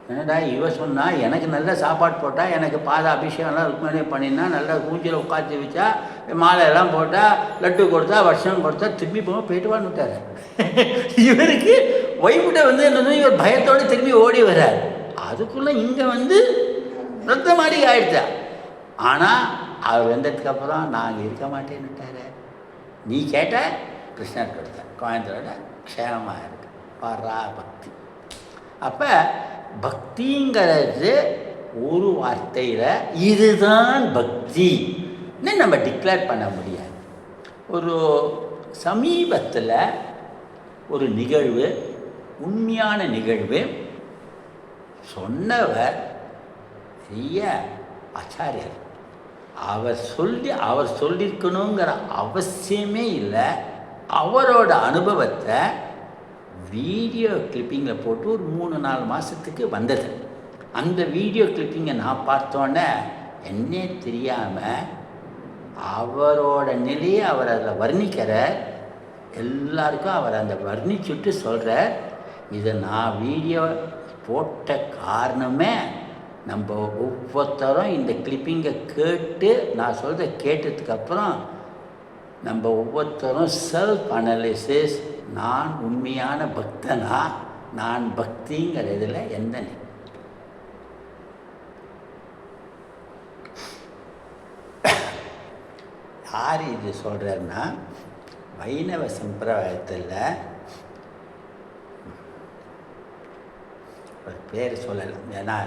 என்னடா இவ சொன்னால் எனக்கு நல்ல சாப்பாடு போட்டால், எனக்கு பாத அபிஷேகம்லாம் ருக்மணி பண்ணினா, நல்லா ஊஞ்சில் உட்காந்து வச்சா, மாலையெல்லாம் போட்டால், லட்டு கொடுத்தா, வருஷம் கொடுத்தா, திரும்பி போயிட்டு வான்னு விட்டார். இவருக்கு ஒய்ஃப்ட என்னது, இவர் பயத்தோடு திரும்பி ஓடி வர்றார். அதுக்குள்ளே இங்கே ரத்த மாதிரி ஆயிடுச்சா. ஆனால் அவர் வந்ததுக்கப்புறம் நாங்கள் இருக்க மாட்டேன்னுட்டார். நீ கேட்ட கிருஷ்ணர் கொடுத்த கோயந்தரோட க்ஷேமமாக இருக்கு. பராபக்தி. அப்போ பக்திங்கிறது ஒரு வார்த்தையில் இதுதான் பக்தின்னு நம்ம டிக்ளேர் பண்ண முடியாது. ஒரு சமீபத்தில் ஒரு நிகழ்வு, உண்மையான நிகழ்வு, சொன்னவர் பெரிய ஆச்சாரியர். அவர் சொல்லியிருக்கணுங்கிற அவசியமே இல்லை. அவரோட அனுபவத்தை வீடியோ கிளிப்பிங்கில் போட்டு ஒரு 3-4 மாதத்துக்கு வந்தது. அந்த வீடியோ கிளிப்பிங்கை நான் பார்த்தோன்னே என்னே தெரியாமல் அவரோட நிலையை அவர் அதில் வர்ணிக்கிறார். எல்லாருக்கும் அவர் அந்த வர்ணிச்சுட்டு சொல்கிறார். இதை நான் வீடியோ போட்ட காரணமே நம்ம ஒவ்வொருத்தரும் இந்த கிளிப்பிங்கை கேட்டு, நான் சொல்கிறத கேட்டதுக்கப்புறம் நம்ம ஒவ்வொருத்தரும் செல்ஃப் அனலிசிஸ், நான் உண்மையான பக்தனா, நான் பக்திங்கிறதுல எந்த யார் இது சொல்கிறாருன்னா, வைணவ சம்பிரதாயத்தில் ஒரு பேர் சொல்லலாம், ஏன்னா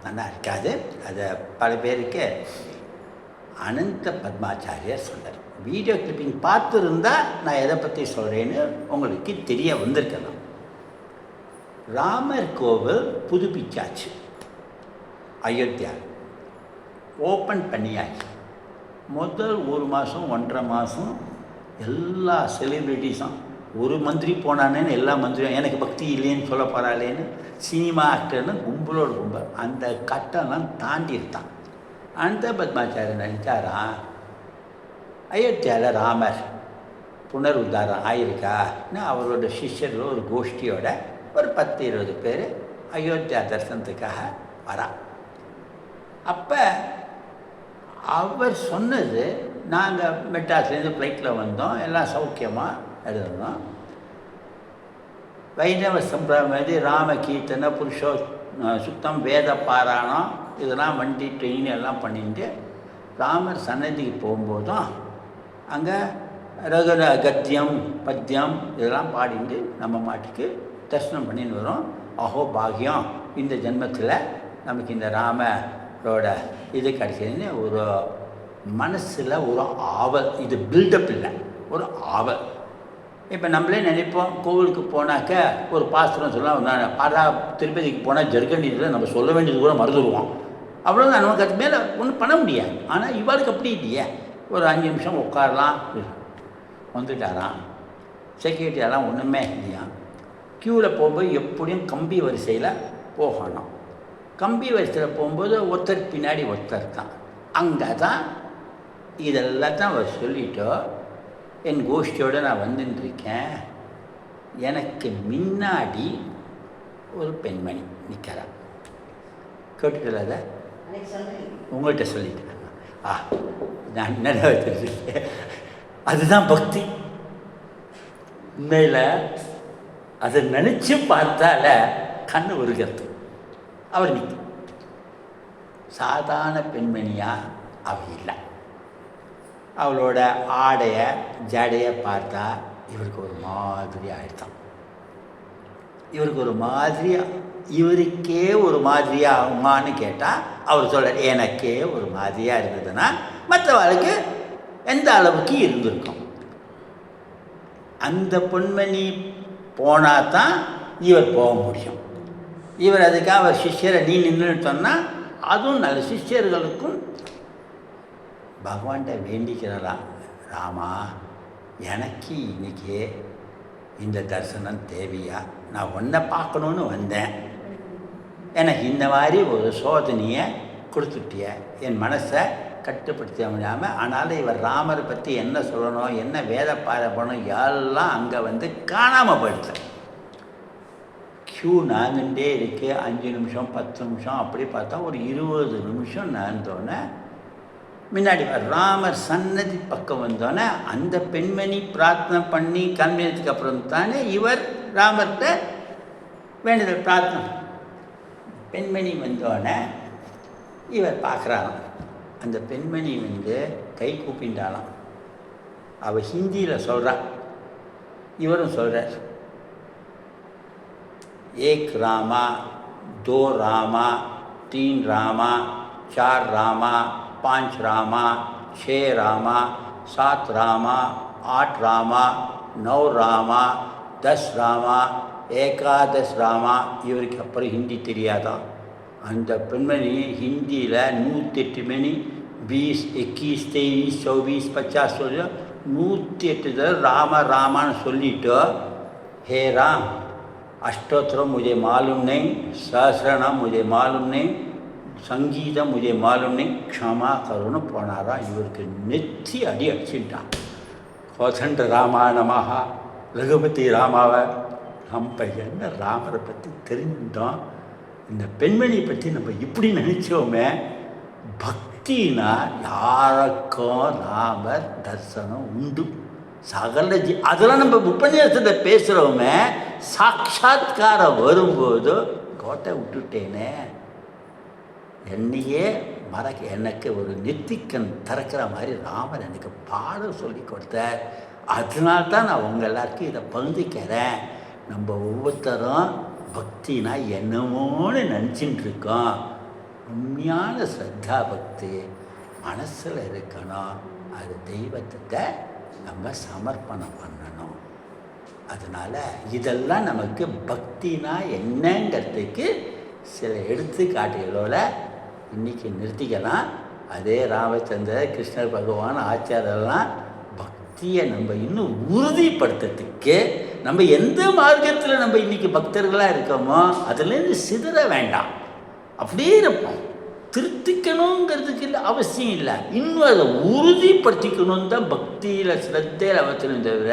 நல்லா இருக்காது, அதை பல பேருக்கு அனந்த பத்மாச்சாரியர் சொல்கிறார். வீடியோ கிளிப்பிங் பார்த்துருந்தால் நான் எதை பற்றி சொல்கிறேன்னு உங்களுக்கு தெரிய வந்திருக்கலாம். ராமர் கோவில் புதுப்பிச்சாச்சு, அயோத்தியா ஓப்பன் பண்ணியாச்சு. முதல் 1 மாதம் 1.5 மாதம் எல்லா செலிப்ரிட்டிஸும், ஒரு மந்திரி போனானேன்னு எல்லா மந்திரியும் எனக்கு பக்தி இல்லைன்னு சொல்ல போகிறாளேன்னு சினிமா ஆக்டர்னு கும்பலோடு கும்பல் அந்த கட்டெல்லாம் தாண்டியிருந்தான். அந்த பத்மாச்சாரியன் நினச்சாரான், அயோத்தியாவில் ராமர் புனருத்தாரம் ஆயிருக்கான்னு அவரோட சிஷ்யர்கள் ஒரு கோஷ்டியோட ஒரு 10-20 பேர் அயோத்தியா தரிசனத்துக்காக வரா. அப்போ அவர் சொன்னது, நாங்கள் மெட்ராஸ்லேருந்து ஃப்ளைட்டில் வந்தோம், எல்லாம் சௌக்கியமாக இருந்தோம். வைணவ சம்பிரதாயம் ராம கீர்த்தனை, புருஷோ சுத்தம், வேத பாராயணம், இதெல்லாம் வண்டி ட்ரெயின் எல்லாம் பண்ணிட்டு ராமர் சன்னதிக்கு போகும்போதும் அங்கே ரகுர கத்தியம் பத்தியம் இதெல்லாம் பாடிட்டு நம்ம மாட்டுக்கு தரிசனம் பண்ணின்னு வரோம். அஹோ பாகியம், இந்த ஜென்மத்தில் நமக்கு இந்த ராமரோட இது கிடைச்சதுன்னு ஒரு மனசில் ஒரு ஆவல். இது பில்டப் இல்லை, ஒரு ஆவல். இப்போ நம்மளே நினைப்போம், கோவிலுக்கு போனாக்க ஒரு பாஸ்திரம் சொல்லலாம், பாரா திருப்பதிக்கு போனால் ஜர்கண்டியில் நம்ம சொல்ல வேண்டியது கூட மறந்துடுவோம். அவ்வளோதான், நமக்கு அது மேலே ஒன்றும் பண்ண முடியாது. ஆனால் இவாளுக்கு அப்படி இல்லையே, ஒரு 5 நிமிஷம் உட்காரலாம். வந்துட்டாராம், செக்யூரிட்டியெல்லாம் ஒன்றுமே இல்லையா. க்யூவில் போகும்போது எப்படியும் கம்பி வரிசையில் போகணும். கம்பி வரிசையில் போகும்போது ஒருத்தர் பின்னாடி ஒருத்தர் தான். அங்கே தான் இதெல்லாம் தான் அவர் சொல்லிட்டோ, என் கோஷ்டியோடு நான் வந்துட்டுருக்கேன். எனக்கு முன்னாடி ஒரு பெண்மணி நிற்கிறார். கேட்டுக்கல, அதை உங்கள்கிட்ட சொல்லிட்டேன். நான் என்ன வச்சுருக்கேன், அதுதான் பக்தி. உண்மையில் அதை நினச்சி பார்த்தால கண்ணு உருகிறது. அவர் நிற்க சாதாரண பெண்மணியாக அவள் இல்லை. அவளோட ஆடையை ஜடையை பார்த்தா இவருக்கு ஒரு மாதிரி ஆயிடுதான். இவருக்கு ஒரு மாதிரியாக, இவருக்கே ஒரு மாதிரியாக ஆகுமான்னு கேட்டால் அவர் சொல்ல, எனக்கே ஒரு மாதிரியாக இருந்ததுன்னா மற்றவளுக்கு எந்த அளவுக்கு இருந்திருக்கும். அந்த பொன்மணி போனால் தான் இவர் போக முடியும். இவர் அதுக்காக அவர் சிஷ்யரை நீ நின்றுன்னு சொன்னால் அதுவும் நல்ல. சிஷ்யர்களுக்கும் பகவான்கிட்ட வேண்டிக்கிறலாம், ராமா எனக்கு இன்னைக்கு இந்த தரிசனம் தேவையா, நான் ஒன்றை பார்க்கணுன்னு வந்தேன், எனக்கு இந்த மாதிரி ஒரு சோதனையை கொடுத்துட்டிய, என் மனசை கட்டுப்படுத்த முடியாமல். ஆனாலும் இவர் ராமரை பற்றி என்ன சொல்லணும், என்ன வேத பாரப்பணும் எல்லாம் அங்கே வந்து காணாமல் போயிடுச்சு. க்யூ நாந்துட்டே இருக்கு. 5 நிமிஷம் 10 நிமிஷம் அப்படி பார்த்தா ஒரு 20 நிமிஷம் நாந்தோன்னே முன்னாடி ராமர் சன்னதி பக்கம் வந்தோன்னே அந்த பெண்மணி பிரார்த்தனை பண்ணி கிளம்பினதுக்கு அப்புறம் தானே இவர் ராமர்கிட்ட வேண்டுதல் பிரார்த்தனை. பெண்மணி வந்தோடனே இவர் பார்க்குறாராம். அந்த பெண்மணி வந்து கை கூப்பிண்டாலாம். அவள் ஹிந்தியில் சொல்கிறா, இவரும் சொல்கிறார். एक रामा, 2 रामा, 3 रामा, 4 रामा, 5 रामा, 6 रामा, 7 रामा, 8 रामा, 9 रामा, 10 रामा, 11 रामा. இவருக்கு அப்புறம் ஹிந்தி தெரியாதான். அந்த பெண்மணி ஹிந்தியில் 108 மணி 20, 21, 23, 24, 50 சொல்லி 108 தடவை ராம ராமான்னு சொல்லிட்டு, हे राम अष्टोत्तरम मुझे मालूम नहीं, सहस्रनाम मुझे मालूम नहीं, संगीतम मुझे मालूम नहीं, क्षमा करो போனாரா. இவருக்கு நெத்தி அடி அடிச்சுட்டான். கோசண்ட ராமா நமஹா, ரகுபதி ராமாவை நம்ம என்ன ராமரை பற்றி தெரிஞ்சுட்டோம், இந்த பெண்மணி பற்றி நம்ம இப்படி நினச்சோமே. பக்தினா யாருக்கும் ராமர் தரிசனம் உண்டு. சகல அதெல்லாம் நம்ம உபன்யாசத்தை பேசுகிறவங்க சாட்சாத்காரம் வரும்போது கோட்டை விட்டுட்டேனே, என்னையே எனக்கு ஒரு நெத்திக்கண் திறக்கிற மாதிரி ராமர் எனக்கு பாடம் சொல்லி கொடுத்தார். அதனால்தான் நான் உங்கள் எல்லாருக்கும் இதை பகிர்ந்துக்கிறேன். நம்ம ஒவ்வொருத்தரும் பக்தினா என்னமோன்னு நினச்சிட்டு இருக்கோம். உண்மையான ஸ்ரத்தா பக்தி மனசில் இருக்கணும். அது தெய்வத்தை நம்ம சமர்ப்பணம் பண்ணணும். அதனால் இதெல்லாம் நமக்கு பக்தினா என்னங்கிறதுக்கு சில எடுத்துக்காட்டுகளோட இன்றைக்கி நிறுத்திக்கலாம். அதே ராமச்சந்திரர், கிருஷ்ணர் பகவான், ஆச்சாரெல்லாம் பக்தியை நம்ம இன்னும் உறுதிப்படுத்துறதுக்கு நம்ம எந்த மார்க்கத்தில் நம்ம இன்றைக்கி பக்தர்களாக இருக்கோமோ அதுலேருந்து சிதற வேண்டாம். அப்படியே இருப்போம். திருத்திக்கணுங்கிறதுக்கு இல்லை, அவசியம் இல்லை. இன்னும் அதை உறுதிப்படுத்திக்கணும் தான் பக்தியில் ஸ்ரத்தையில் அவசியம். தவிர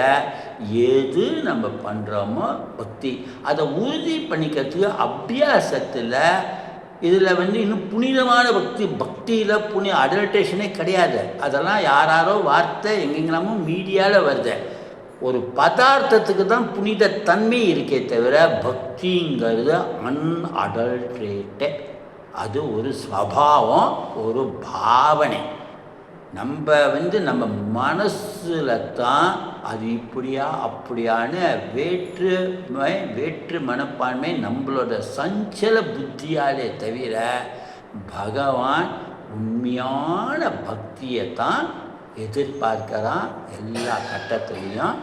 எது நம்ம பண்ணுறோமோ பக்தி அதை உறுதி பண்ணிக்கிறதுக்கு அபியாசத்தில் இதில் வந்து இன்னும் புனிதமான பக்தியில் அடல்டேஷனே கிடையாது. அதெல்லாம் யாரோ வார்த்தை எங்கெங்கெல்லாமோ மீடியாவில் வருது. ஒரு பதார்த்தத்துக்கு தான் புனித தன்மை இருக்கே தவிர பக்திங்கிறது அன்அடல்ட்ரேட்டட். அது ஒரு ஸ்வபாவம், ஒரு பாவனை. நம்ம நம்ம மனசில் தான் அது இப்படியா அப்படியான்னு வேற்று மனப்பான்மை நம்மளோட சஞ்சல புத்தியாலே தவிர பகவான் உண்மையான பக்தியை தான் எதிர்பார்க்கிறான் எல்லா கட்டத்துலேயும்.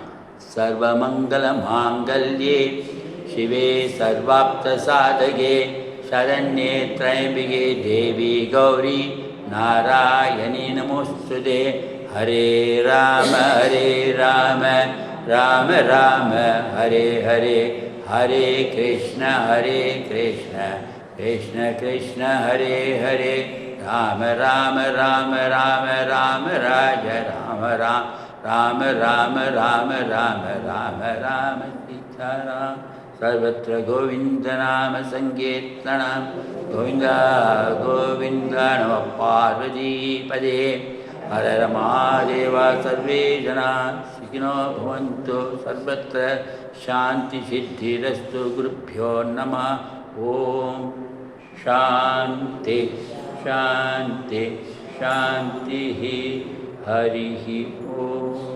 சர்வமங்கல மாங்கல்யே சிவே சர்வாப்த சாதகே சரண்யே த்ரயம்பிகே தேவி கௌரி நாராயணி நமோஸ்துதே. ஹரே ராம ராம ராம ஹரே ஹரே, ஹரே கிருஷ்ண கிருஷ்ண கிருஷ்ண ஹரே ஹரே, ராம ராம ராம ராம ராம ராஜ ராம ராம ராம ராம ராம ராம ராம சீதாராம். सर्वत्र गोविंद नाम संकीर्तनम, गोविंद गोविंद नमः पार्वती पदे. हर हर महादेव. सर्वे जना सुखिनो भवन्तु. सर्वत्र शांति सिद्धिरस्तु. गुरुभ्यो नमः. ओम शांति शांति शांति. हरि ओम.